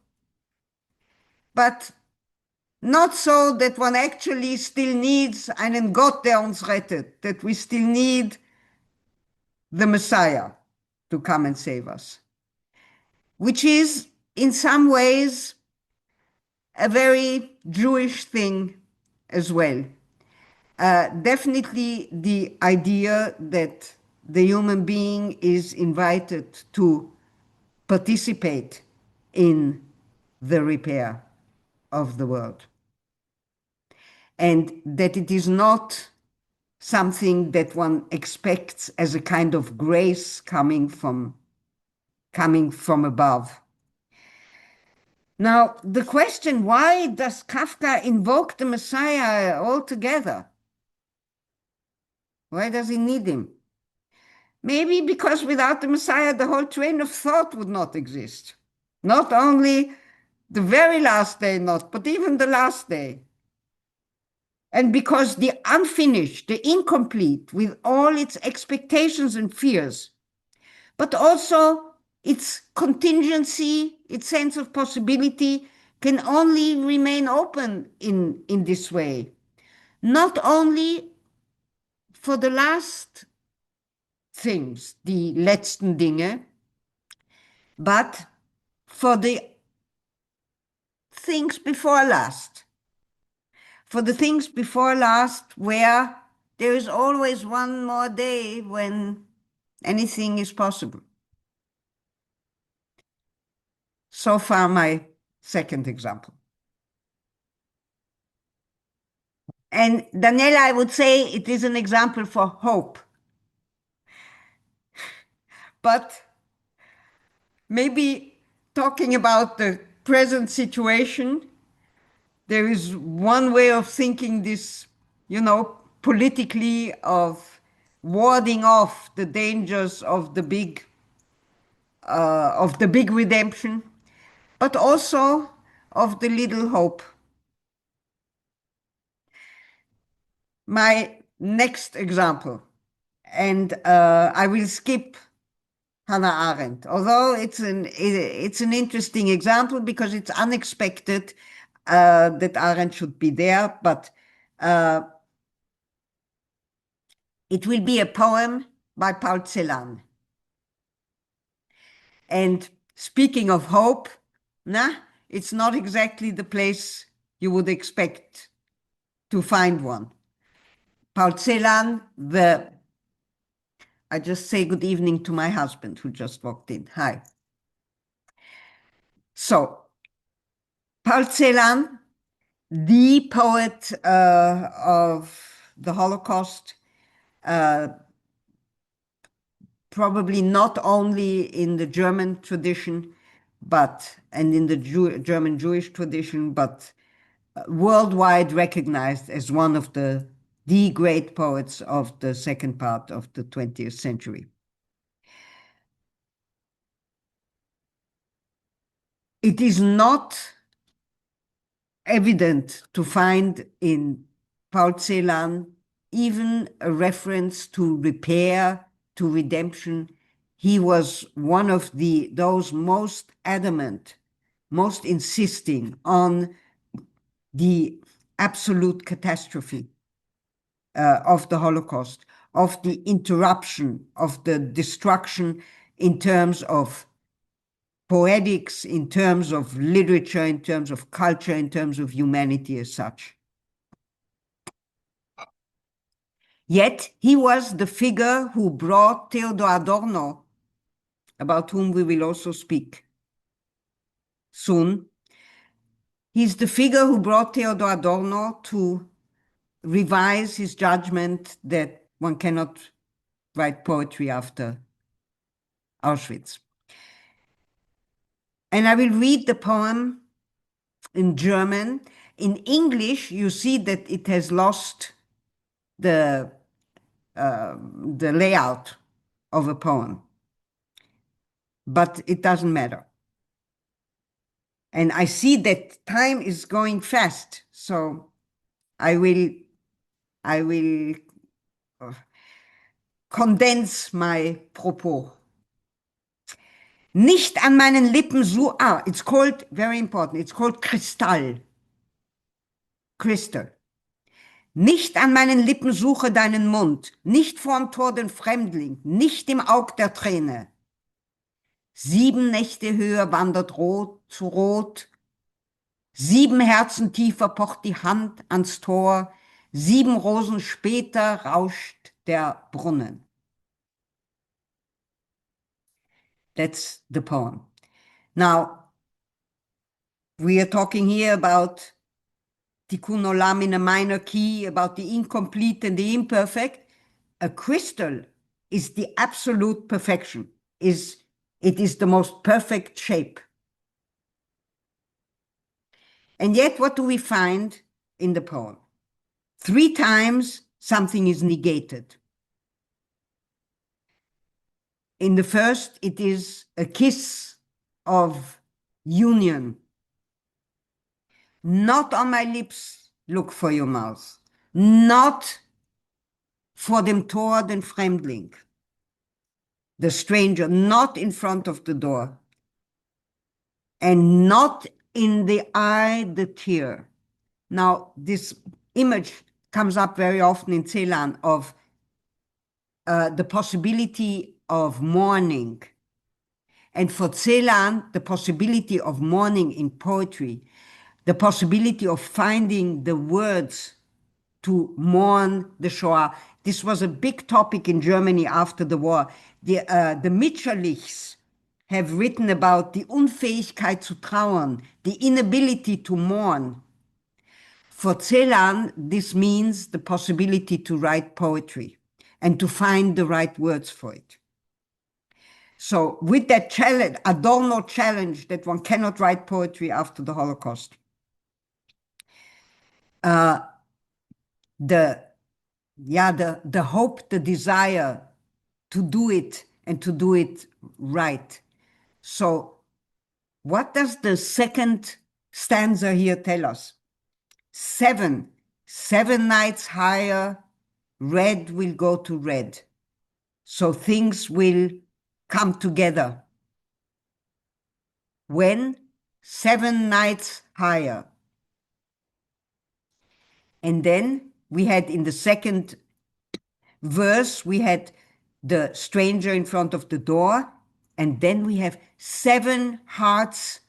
but not so that one actually still needs einen Gott, der uns rettet, that we still need the Messiah to come and save us, which is in some ways a very Jewish thing as well. Definitely the idea that the human being is invited to participate in the repair of the world. And that it is not something that one expects as a kind of grace coming from above. Now, the question, why does Kafka invoke the Messiah altogether? Why does he need him? Maybe because without the Messiah, the whole train of thought would not exist. Not only the very last day, but even the last day. And because the unfinished, the incomplete, with all its expectations and fears, but also its contingency, its sense of possibility, can only remain open in this way. Not only for the last things, die letzten Dinge, but for the things before last. For the things before last, where there is always one more day when anything is possible. So far, my second example. And Daniela, I would say it is an example for hope. But maybe talking about the present situation, there is one way of thinking this, politically, of warding off the dangers of the big redemption, but also of the little hope. My next example, and I will skip Hannah Arendt, although it's an interesting example because it's unexpected that Arendt should be there, but it will be a poem by Paul Celan. And speaking of hope, it's not exactly the place you would expect to find one. Paul Celan, I just say good evening to my husband who just walked in. Hi. So, Paul Celan, the poet of the Holocaust, probably not only in the German tradition, and in the German Jewish tradition, but worldwide recognized as one of the great poets of the second part of the 20th century. It is not evident to find in Paul Celan even a reference to repair, to redemption. He was one of those most adamant, most insisting on the absolute catastrophe of the Holocaust, of the interruption, of the destruction in terms of poetics, in terms of literature, in terms of culture, in terms of humanity as such. Yet he was the figure who brought Theodor Adorno, about whom we will also speak soon. He's the figure who brought Theodor Adorno to revise his judgment that one cannot write poetry after Auschwitz. And I will read the poem in German. In English, you see that it has lost the layout of a poem, but it doesn't matter. And I see that time is going fast, so I will condense my propos. Nicht an meinen Lippen so, it's called, very important, it's called Kristall. Crystal. Nicht an meinen Lippen suche deinen Mund, nicht vorm Tor den Fremdling, nicht im Aug der Träne. 7 Nächte höher wandert Rot zu Rot, 7 Herzen tiefer pocht die Hand ans Tor, 7 Rosen später rauscht der Brunnen. That's the poem. Now, we are talking here about Tikkun Olam in a minor key, about the incomplete and the imperfect. A crystal is the absolute perfection. It is the most perfect shape. And yet, what do we find in the poem? 3 times something is negated. In the first, it is a kiss of union. Not on my lips, look for your mouth. Not vor dem Tor den Fremdling, the stranger, not in front of the door. And not in the eye, the tear. Now, this image comes up very often in Celan of the possibility of mourning. And for Celan, the possibility of mourning in poetry, the possibility of finding the words to mourn the Shoah. This was a big topic in Germany after the war. The Mitscherlichs have written about the Unfähigkeit zu trauern, the inability to mourn. For Celan, this means the possibility to write poetry and to find the right words for it. So with that challenge, Adorno challenge that one cannot write poetry after the Holocaust, the hope, the desire to do it and to do it right. So what does the second stanza here tell us? 7 nights higher, red will go to red. So things will come together. When? 7 nights higher. And then we had in the second verse, we had the stranger in front of the door, and then we have 7 hearts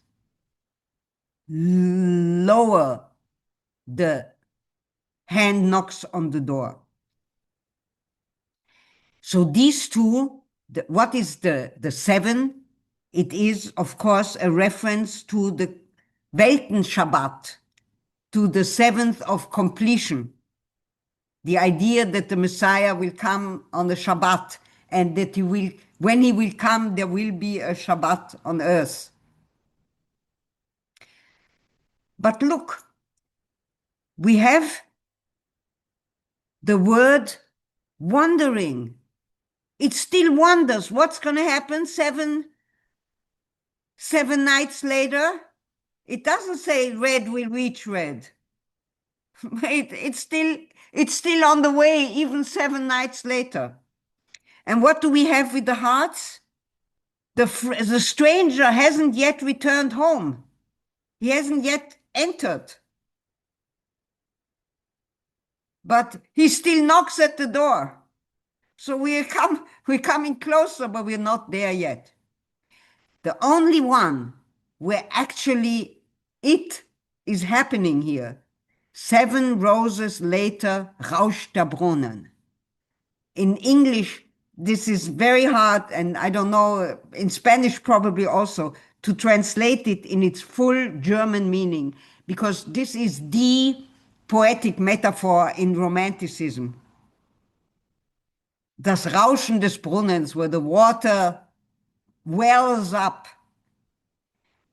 lower. The hand knocks on the door. So these two, what is the 7? It is, of course, a reference to the Weltenshabbat, to the 7th of completion. The idea that the Messiah will come on the Shabbat, and that when he will come, there will be a Shabbat on earth. But look, we have the word wandering. It still wanders. What's going to happen 7 nights later? It doesn't say red will reach red. It's still on the way, even 7 nights later. And what do we have with the hearts? The stranger hasn't yet returned home. He hasn't yet entered. But he still knocks at the door. So we're coming closer, but we're not there yet. The only one where actually it is happening here, 7 roses later, rauscht der Brunnen. In English, this is very hard, and I don't know, in Spanish probably also, to translate it in its full German meaning, because this is the poetic metaphor in Romanticism. Das Rauschen des Brunnens, where the water wells up.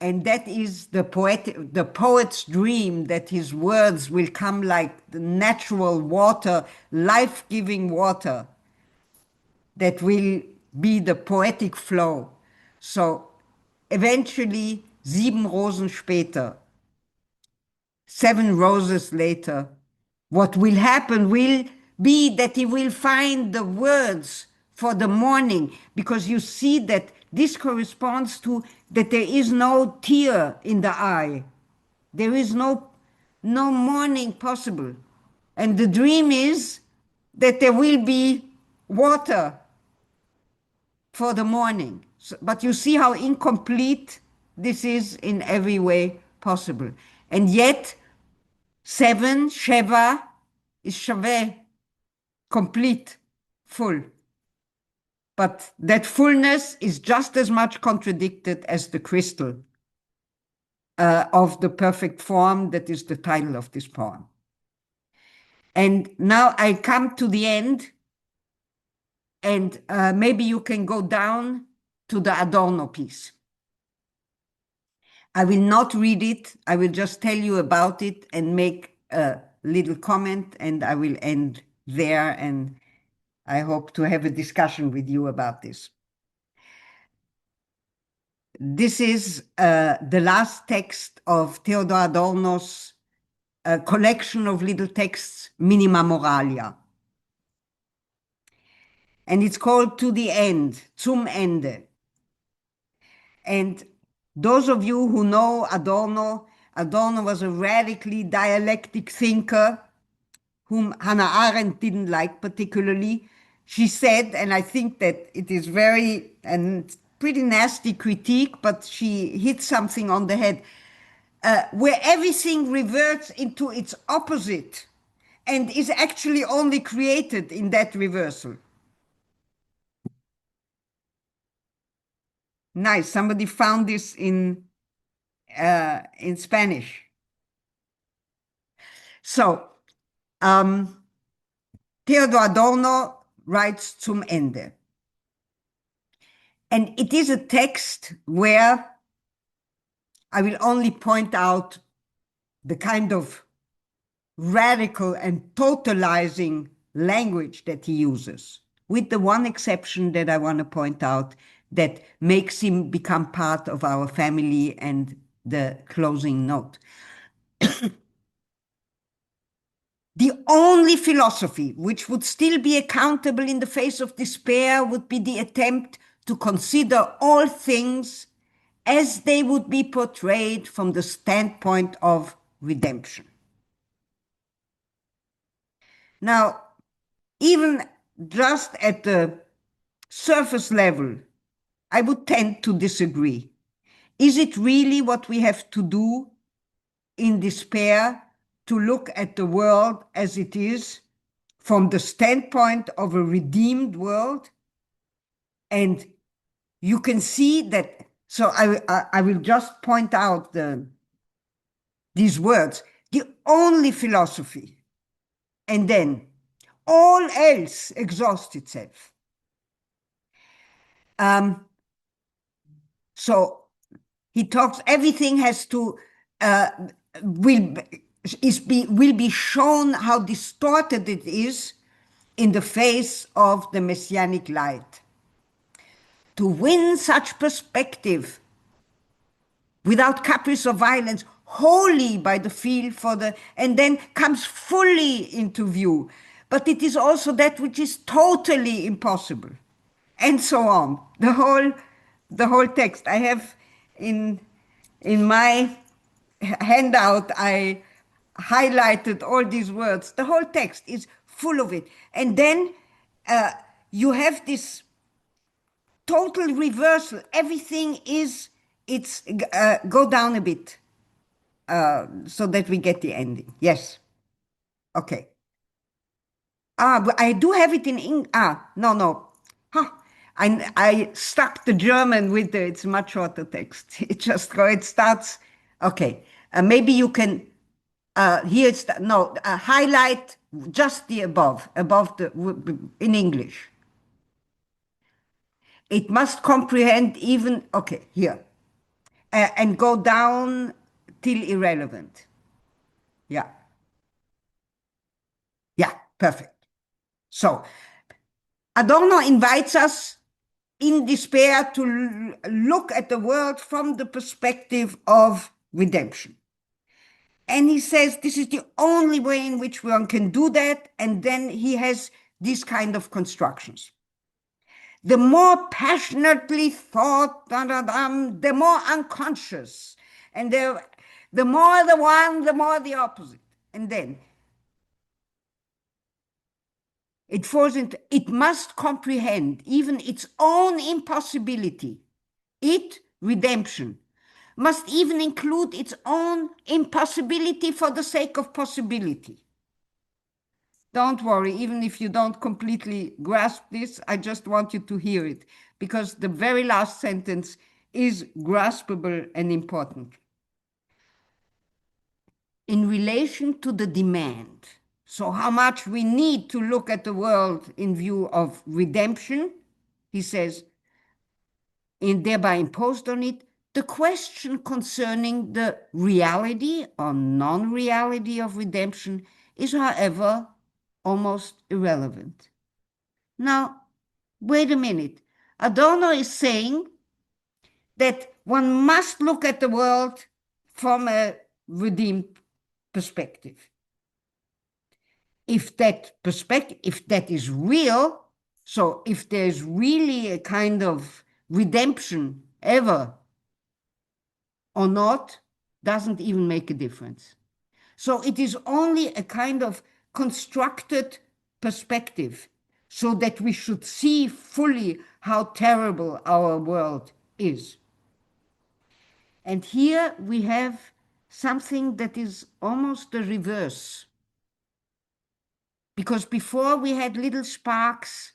And that is the poet's dream, that his words will come like the natural water, life-giving water, that will be the poetic flow. So eventually, 7 Rosen später, 7 roses later, what will happen will be that he will find the words for the morning, because you see that this corresponds to that there is no tear in the eye. There is no morning possible. And the dream is that there will be water for the morning. So, but you see how incomplete this is in every way possible. And yet, 7, Sheva, is Shaveh, complete, full. But that fullness is just as much contradicted as the crystal of the perfect form that is the title of this poem. And now I come to the end, and maybe you can go down to the Adorno piece. I will not read it. I will just tell you about it and make a little comment, and I will end there, and I hope to have a discussion with you about this. This is the last text of Theodor Adorno's collection of little texts, Minima Moralia. And it's called To the End, Zum Ende. And those of you who know Adorno, Adorno was a radically dialectic thinker whom Hannah Arendt didn't like particularly. She said, and I think that it is very and pretty nasty critique, but she hit something on the head, where everything reverts into its opposite and is actually only created in that reversal. Nice, somebody found this in Spanish. So, Theodor Adorno writes Zum Ende. And it is a text where I will only point out the kind of radical and totalizing language that he uses, with the one exception that I want to point out that makes him become part of our family and the closing note. The only philosophy which would still be accountable in the face of despair would be the attempt to consider all things as they would be portrayed from the standpoint of redemption. Now, even just at the surface level, I would tend to disagree. Is it really what we have to do in despair to look at the world as it is from the standpoint of a redeemed world? And you can see that, so I will just point out these words, the only philosophy, and then all else exhausts itself. So he talks, everything has to, will be shown how distorted it is in the face of the messianic light. To win such perspective without caprice or violence, wholly by the feel for the, and then comes fully into view. But it is also that which is totally impossible, and so on. The whole text. I have in my handout, I highlighted all these words. The whole text is full of it. And then you have this total reversal. Everything is, go down a bit so that we get the ending. Yes. Okay. I do have it in English. No. Huh. I stuck the German with the, it's much shorter text. It starts, okay. Maybe you can, here it's, highlight just the above the, in English. It must comprehend even, okay, here. And go down till irrelevant. Yeah. Yeah, perfect. So, Adorno invites us in despair to look at the world from the perspective of redemption. And he says this is the only way in which one can do that. And then he has these kind of constructions. The more passionately thought, the more unconscious. And the more the one, the more the opposite. And then it falls into, it must comprehend even its own impossibility. It, redemption, must even include its own impossibility for the sake of possibility. Don't worry, even if you don't completely grasp this, I just want you to hear it, because the very last sentence is graspable and important. In relation to the demand, so how much we need to look at the world in view of redemption, he says, and thereby imposed on it, the question concerning the reality or non-reality of redemption is, however, almost irrelevant. Now, wait a minute. Adorno is saying that one must look at the world from a redeemed perspective. If that perspective, if that is real, so if there's really a kind of redemption ever or not, doesn't even make a difference. So it is only a kind of constructed perspective so that we should see fully how terrible our world is. And here we have something that is almost the reverse. Because before we had little sparks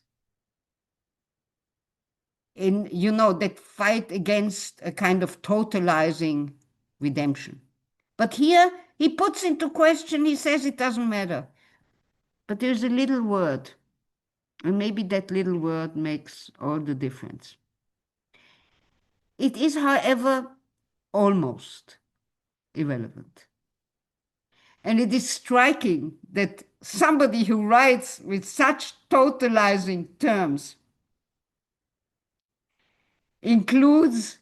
in, that fight against a kind of totalizing redemption. But here he puts into question, he says it doesn't matter. But there's a little word, and maybe that little word makes all the difference. It is, however, almost irrelevant. And it is striking that somebody who writes with such totalizing terms includes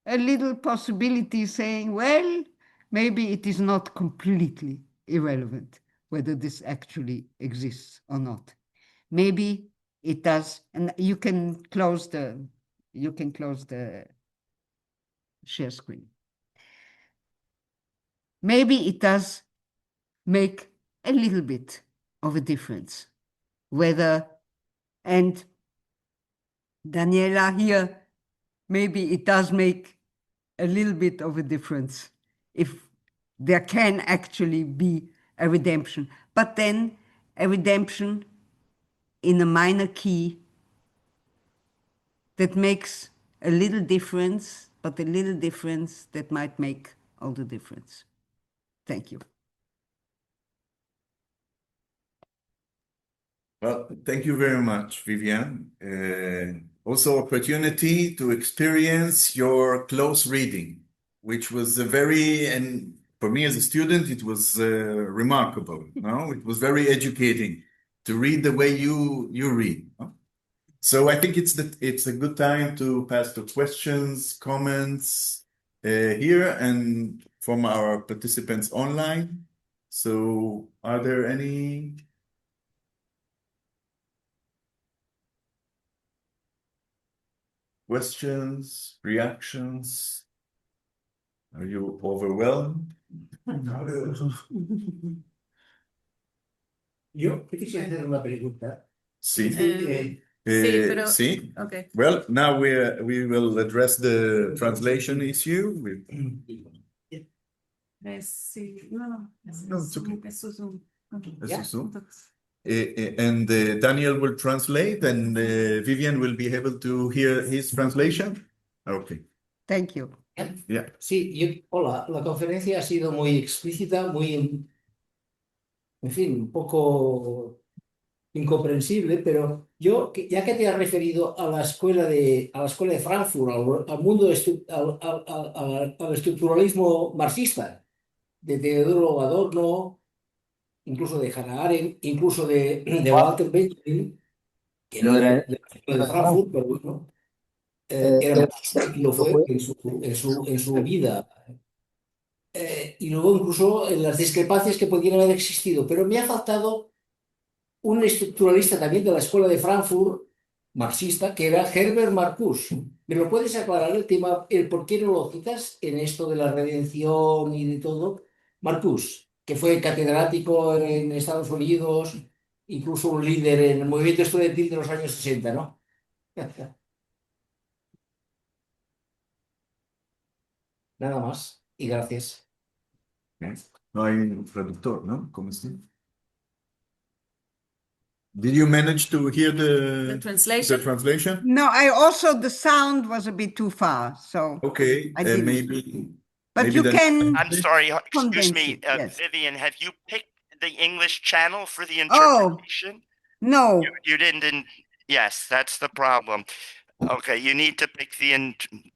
a little possibility saying, well, maybe it is not completely irrelevant whether this actually exists or not. Maybe it does, and you can close the You can close the share screen. Maybe it does make a little bit of a difference whether, and Daniela here, maybe it does make a little bit of a difference if there can actually be a redemption, but then a redemption in a minor key that makes a little difference, but a little difference that might make all the difference. Thank you. Well, thank you very much, Vivian. Also opportunity to experience your close reading, which was and for me as a student, it was remarkable. No? It was very educating to read the way you read. No? So I think it's a good time to pass to questions, comments here and from our participants online. So are there any? Questions, reactions? Are you overwhelmed? Yo quisiera hacer una pregunta. Sí. Sí, pero- Sí. Okay. Well, now we will address the translation issue. Sí, no, No, it's okay. eso es un- okay. Eso Yeah. es un- and Daniel will translate, and Vivian will be able to hear his translation. Okay. Thank you. Yeah. Sí, hola, la conferencia ha sido muy explícita, muy, en fin, un poco incomprensible, pero ya que te has referido a la escuela de Frankfurt, al mundo, al estructuralismo marxista, de Teodoro Adorno, incluso de Hannah Arendt, incluso de Walter Benjamin, que no era de la escuela de Frankfurt, pero bueno, era marxista y lo fue en su vida. Y luego incluso en las discrepancias que podían haber existido. Pero me ha faltado un estructuralista también de la escuela de Frankfurt, marxista, que era Herbert Marcuse. ¿Me lo puedes aclarar el tema, el por qué no lo citas en esto de la redención y de todo? Marcuse, que fue catedrático en Estados Unidos, incluso un líder en el movimiento estudiantil de los años 60, ¿no? Nada más, y gracias. No hay traductor, ¿no? ¿Cómo está? Did you manage to hear The the translation? translation? No, the sound was a bit too far, so. Okay, I didn't. maybe. But maybe you then- can. I'm sorry, excuse Condense me, it, yes. Vivian, have you picked the English channel for the Oh. interpretation? No, You didn't, yes, that's the problem. Okay, you need to pick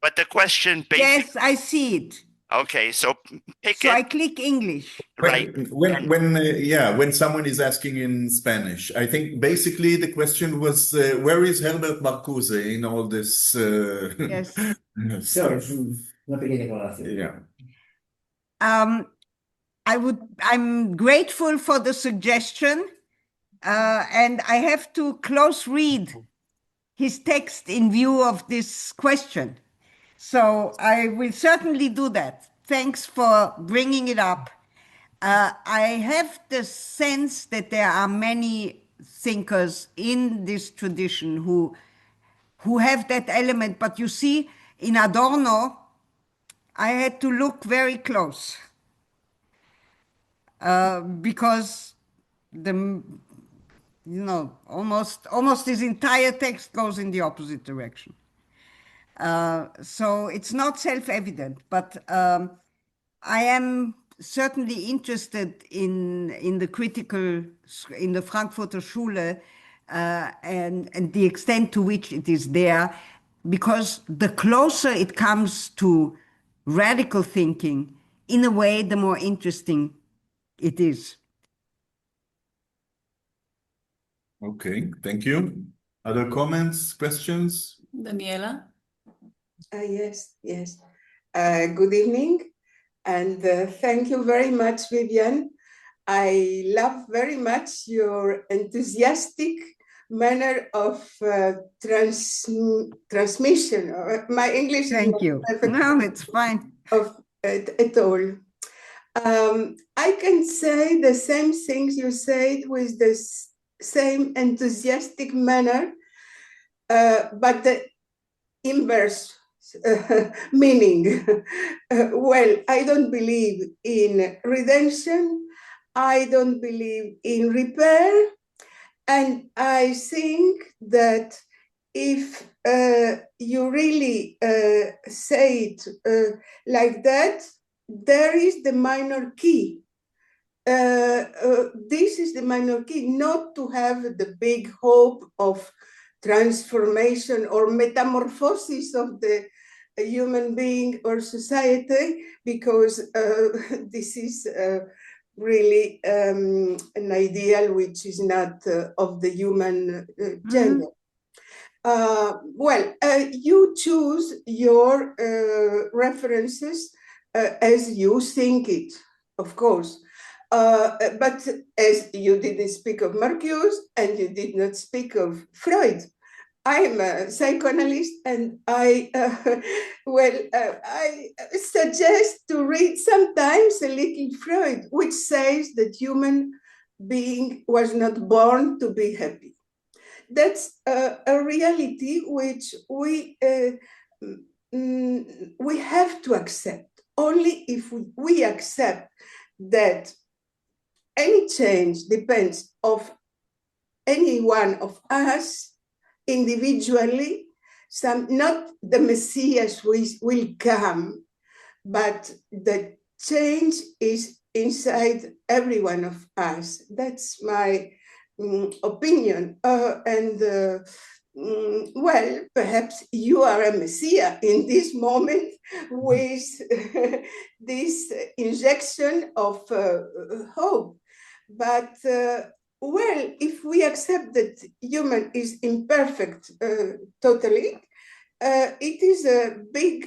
but the question basically, yes, I see it. okay, so pick So I it, click English. right? When someone is asking in Spanish, I think basically the question was, where is Herbert Marcuse in all this? Yes. Claro, es una pequeña aclaración. Yeah. I'm grateful for the suggestion, and I have to close read his text in view of this question. So I will certainly do that. Thanks for bringing it up. I have the sense that there are many thinkers in this tradition who have that element, but you see, in Adorno, I had to look very close because almost his entire text goes in the opposite direction. So it's not self-evident, but I am certainly interested in the Frankfurter Schule and the extent to which it is there, because the closer it comes to radical thinking, in a way, the more interesting it is. Okay, thank you. Other comments, questions? Daniela? Yes. Good evening, and thank you very much, Vivian. I love very much your enthusiastic manner of transmission. My English is Thank not you. perfect No, it's fine. at all. I can say the same things you said with the same enthusiastic manner, but the inverse meaning. Well, I don't believe in redemption. I don't believe in repair. And I think that if you really say it like that, there is the minor key. This is the minor key, not to have the big hope of transformation or metamorphosis of the human being or society, because this is really an ideal which is not of the human gender. Well, you choose your references as you think it, of course. But as you didn't speak of Marcuse and you did not speak of Freud, I'm a psychoanalyst, and I suggest to read sometimes a little Freud, which says that human being was not born to be happy. That's a reality which we have to accept. Only if we accept that any change depends of any one of us individually, not the Messiah will come, but the change is inside every one of us. That's my opinion. Well, perhaps you are a Messiah in this moment with this injection of hope. But well, if we accept that human is imperfect totally, it is a big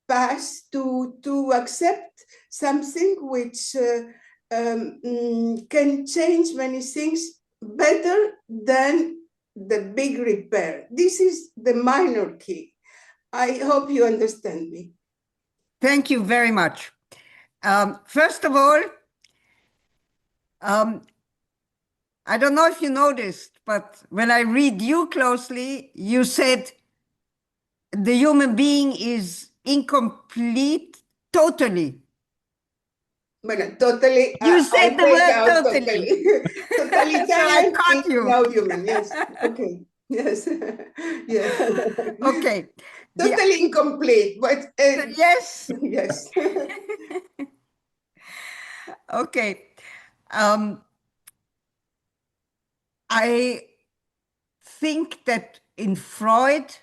path to accept something which can change many things better than the big repair. This is the minor key. I hope you understand me. Thank you very much. First of all, I don't know if you noticed, but when I read you closely, you said the human being is incomplete totally. Bueno, totally. You said the word totally. Totalitarian So I caught is you. now human, yes. Okay, yes. Yeah. Okay. Totally incomplete, but yes. yes. Okay. I think that in Freud,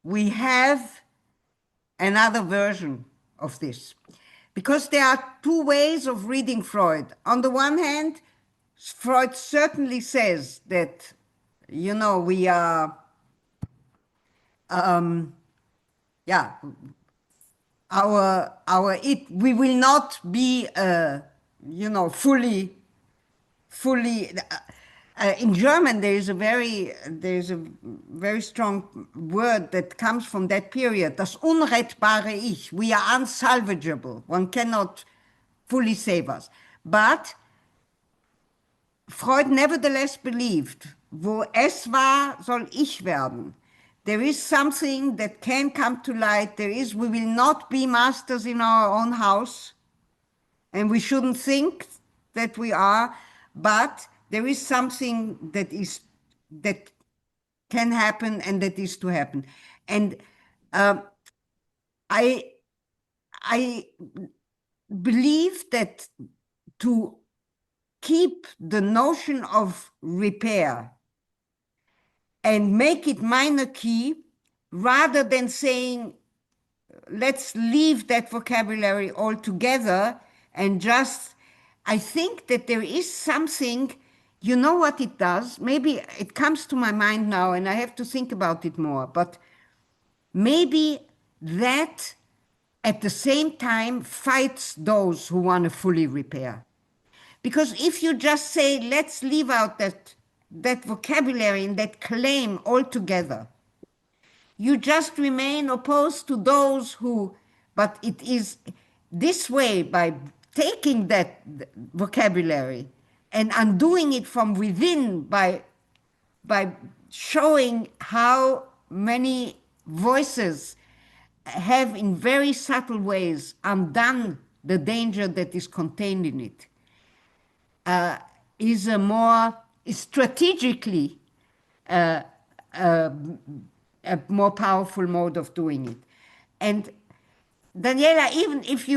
we have another version of this, because there are two ways of reading Freud. On the one hand, Freud certainly says that, you know, we are, yeah, we will not be, you know, fully. In German, there's a very strong word that comes from that period. Das unrettbare Ich. We are unsalvageable. One cannot fully save us. But Freud nevertheless believed, wo es war, soll ich werden. There is something that can come to light. We will not be masters in our own house, and we shouldn't think that we are, but there is something that can happen and that is to happen. And I believe that to keep the notion of repair and make it minor key, rather than saying, let's leave that vocabulary altogether and just, I think that there is something, you know what it does? Maybe it comes to my mind now and I have to think about it more, but maybe that at the same time fights those who want to fully repair. Because if you just say, let's leave out that that vocabulary and that claim altogether. You just remain opposed to those who, but it is this way, by taking that vocabulary and undoing it from within, by showing how many voices have in very subtle ways undone the danger that is contained in it, is a more strategically a more powerful mode of doing it. And Daniela, even if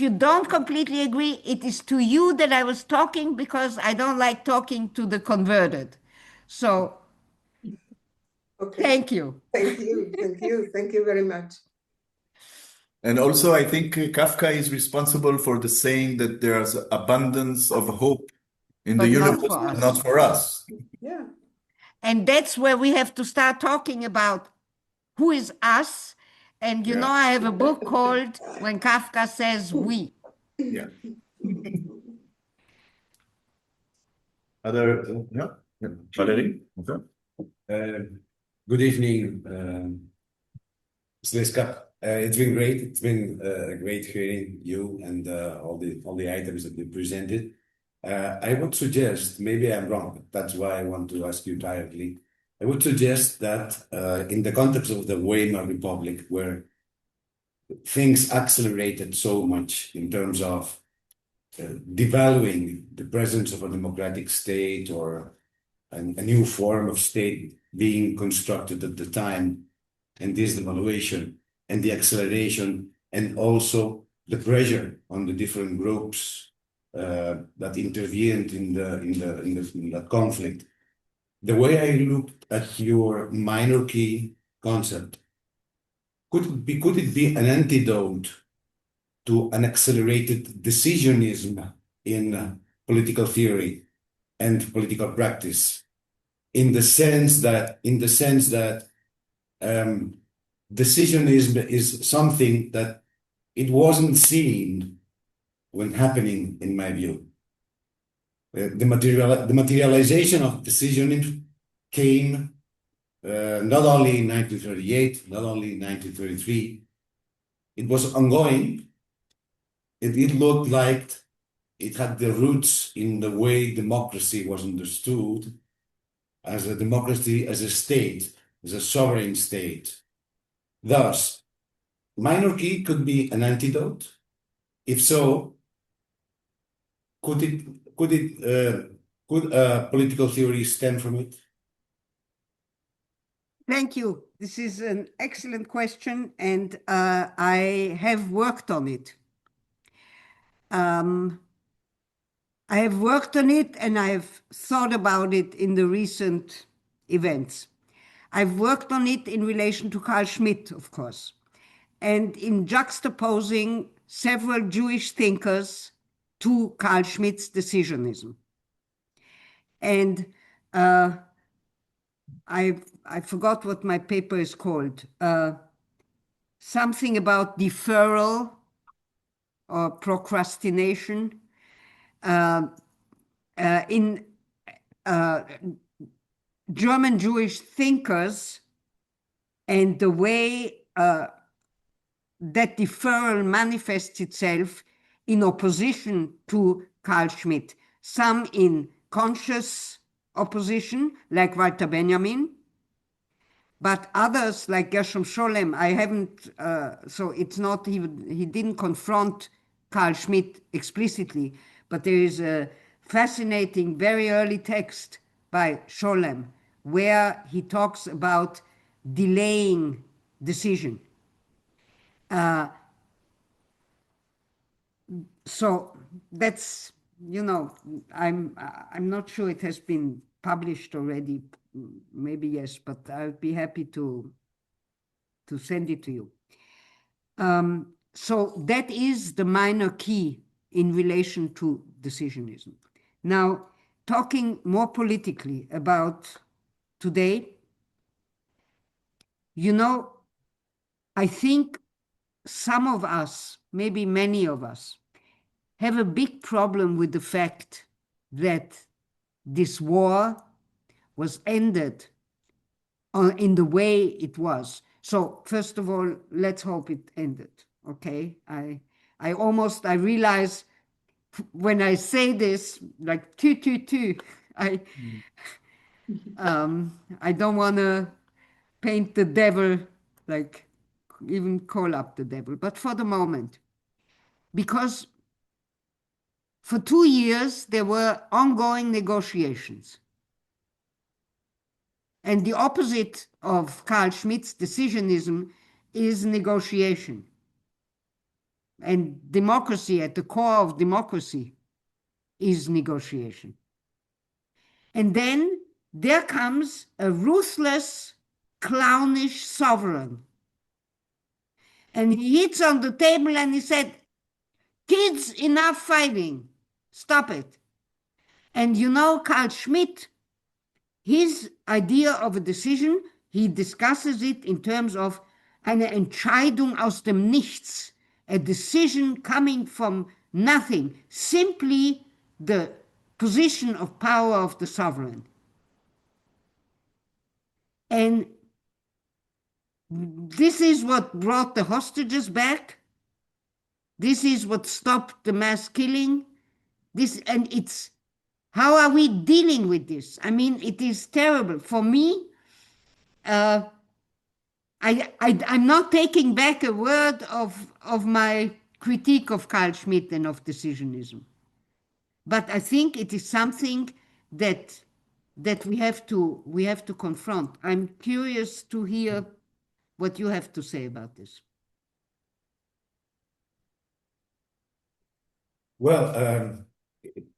you don't completely agree, it is to you that I was talking, because I don't like talking to the converted. So Okay. thank you. Thank you. Thank you. Thank you very much. And also, I think Kafka is responsible for the saying that there's abundance of hope in the But not universe, for but us. not for us. Yeah. And that's where we have to start talking about who is us. And you Yeah. know, I have a book called When Kafka Says We. Yeah. Other, yeah. Valerie? Okay. Good evening, Ms. Liska. It's been great. It's been great hearing you and all the items that you presented. I would suggest, maybe I'm wrong, but that's why I want to ask you directly. I would suggest that in the context of the Weimar Republic, where things accelerated so much in terms of devaluing the presence of a democratic state or a new form of state being constructed at the time, and this devaluation and the acceleration, and also the pressure on the different groups that intervened in the conflict. The way I looked at your minor key concept, could it be an antidote to an accelerated decisionism in political theory and political practice, in the sense that decisionism is something that it wasn't seen when happening, in my view. The materialization of decisionism came not only in 1938, not only in 1933. It was ongoing. It looked like it had the roots in the way democracy was understood as a democracy, as a state, as a sovereign state. Thus, minarchy could be an antidote. If so, could political theory stem from it? Thank you. This is an excellent question, and I have worked on it. I have worked on it, and I've thought about it in the recent events. I've worked on it in relation to Carl Schmitt, of course, and in juxtaposing several Jewish thinkers to Carl Schmitt's decisionism. And I forgot what my paper is called. Something about deferral or procrastination in German Jewish thinkers, and the way that deferral manifests itself in opposition to Carl Schmitt. Some in conscious opposition, like Walter Benjamin, but others like Gershom Scholem, I haven't, so it's not even, he didn't confront Carl Schmitt explicitly, but there is a fascinating, very early text by Scholem where he talks about delaying decision. So that's, you know, I'm not sure it has been published already. Maybe yes, but I'd be happy to send it to you. So that is the minor key in relation to decisionism. Now, talking more politically about today, you know, I think some of us, maybe many of us, have a big problem with the fact that this war was ended in the way it was. So first of all, let's hope it ended. Okay, I realize when I say this, like I don't want to paint the devil, like even call up the devil, but for the moment, because for 2 years there were ongoing negotiations. And the opposite of Carl Schmitt's decisionism is negotiation. And democracy, at the core of democracy, is negotiation. And then there comes a ruthless, clownish sovereign. And he hits on the table and he said, "Kids, enough fighting. Stop it." And you know, Carl Schmitt, his idea of a decision, he discusses it in terms of eine Entscheidung aus dem Nichts, a decision coming from nothing, simply the position of power of the sovereign. And this is what brought the hostages back. This is what stopped the mass killing. And it's, how are we dealing with this? I mean, it is terrible. For me, I'm not taking back a word of my critique of Carl Schmitt and of decisionism. But I think it is something that we have to confront. I'm curious to hear what you have to say about this. Well,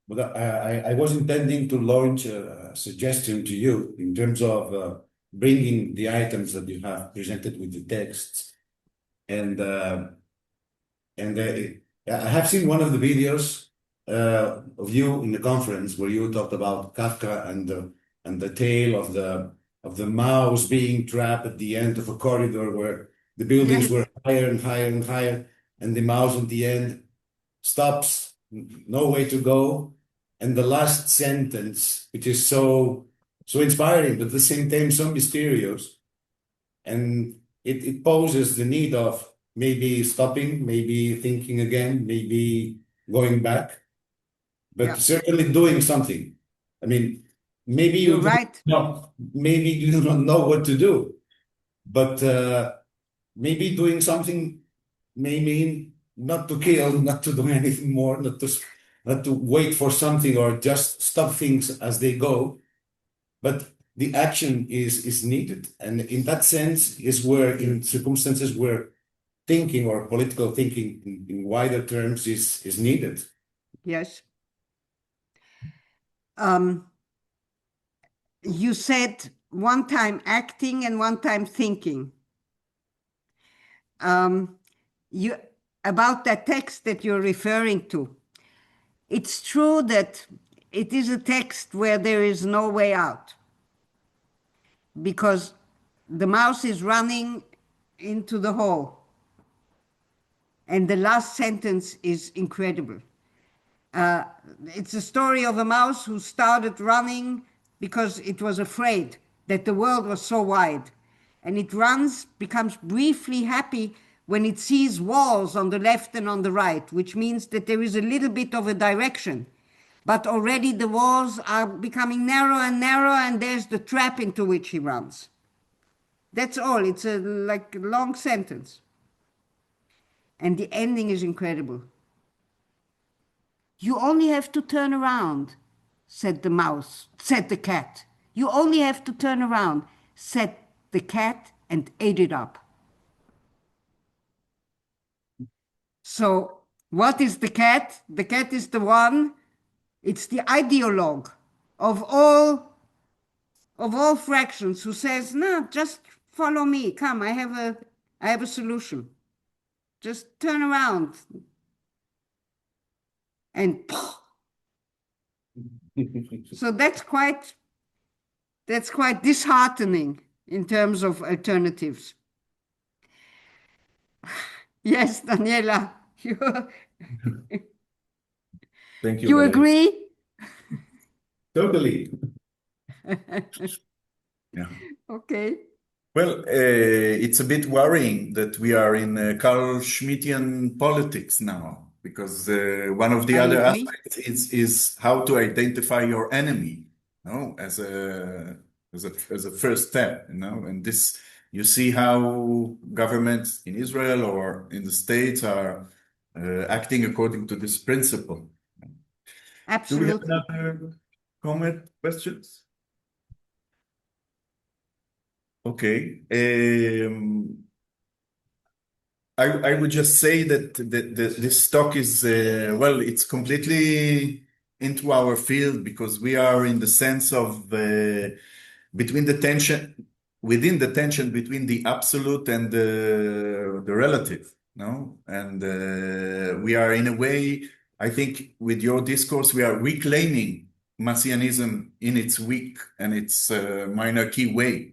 I was intending to launch a suggestion to you in terms of bringing the items that you have presented with the texts. And I have seen one of the videos of you in the conference where you talked about Kafka and the tale of the mouse being trapped at the end of a corridor where the buildings were higher and higher and higher, and the mouse at the end stops, no way to go. And the last sentence, which is so inspiring, but at the same time so mysterious, and it poses the need of maybe stopping, maybe thinking again, maybe going back, but certainly doing something. I mean, maybe You're right. Maybe you do not know what to do, but maybe doing something may mean not to kill, not to do anything more, not to wait for something or just stop things as they go, but the action is needed. And in that sense is where, in circumstances where thinking or political thinking in wider terms is needed. Yes. You said one time acting and one time thinking. About that text that you're referring to, it's true that it is a text where there is no way out, because the mouse is running into the hole, and the last sentence is incredible. It's a story of a mouse who started running because it was afraid that the world was so wide. And it runs, becomes briefly happy when it sees walls on the left and on the right, which means that there is a little bit of a direction. But already the walls are becoming narrow and narrow, and there's the trap into which he runs. That's all. It's a long sentence. And the ending is incredible. "You only have to turn around," said the cat. "You only have to turn around," said the cat, and ate it up. So what is the cat? The cat is the one, it's the ideologue of all fractions, who says, "No, just follow me. Come, I have a solution. Just turn around." And so that's quite disheartening in terms of alternatives. Yes, Daniela, Thank you. you Valerie. agree? Totally. Yeah. Okay. Well, it's a bit worrying that we are in Carl Schmittian politics now, because one of the I other agree. aspects is how to identify your enemy, as a first step, and this, you see how governments in Israel or in the States are acting according to this principle. Do we have Absolutely. another comment, questions? Okay. I would just say that this talk is, well, it's completely into our field, because we are in the sense of within the tension between the absolute and the relative, no? And we are, in a way, I think with your discourse, we are reclaiming messianism in its weak and its minor-key way,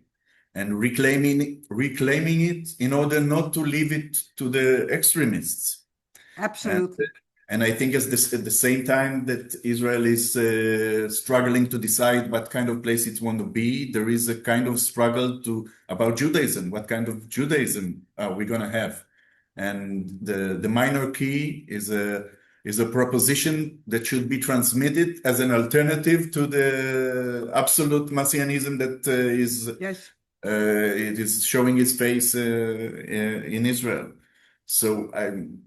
and reclaiming it in order not to leave it to the extremists. Absolutely. And I think at the same time that Israel is struggling to decide what kind of place it wants to be, there is a kind of struggle about Judaism. What kind of Judaism are we going to have? And the minor key is a proposition that should be transmitted as an alternative to the absolute messianism that is Yes. it is showing its face in Israel. So I'm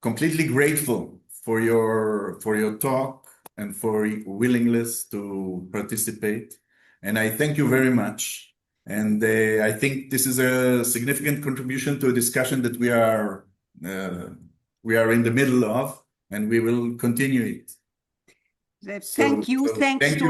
completely grateful for your talk and for your willingness to participate. And I thank you very much. And I think this is a significant contribution to a discussion that we are in the middle of, and we will continue it. Thank you. So Thanks thank to you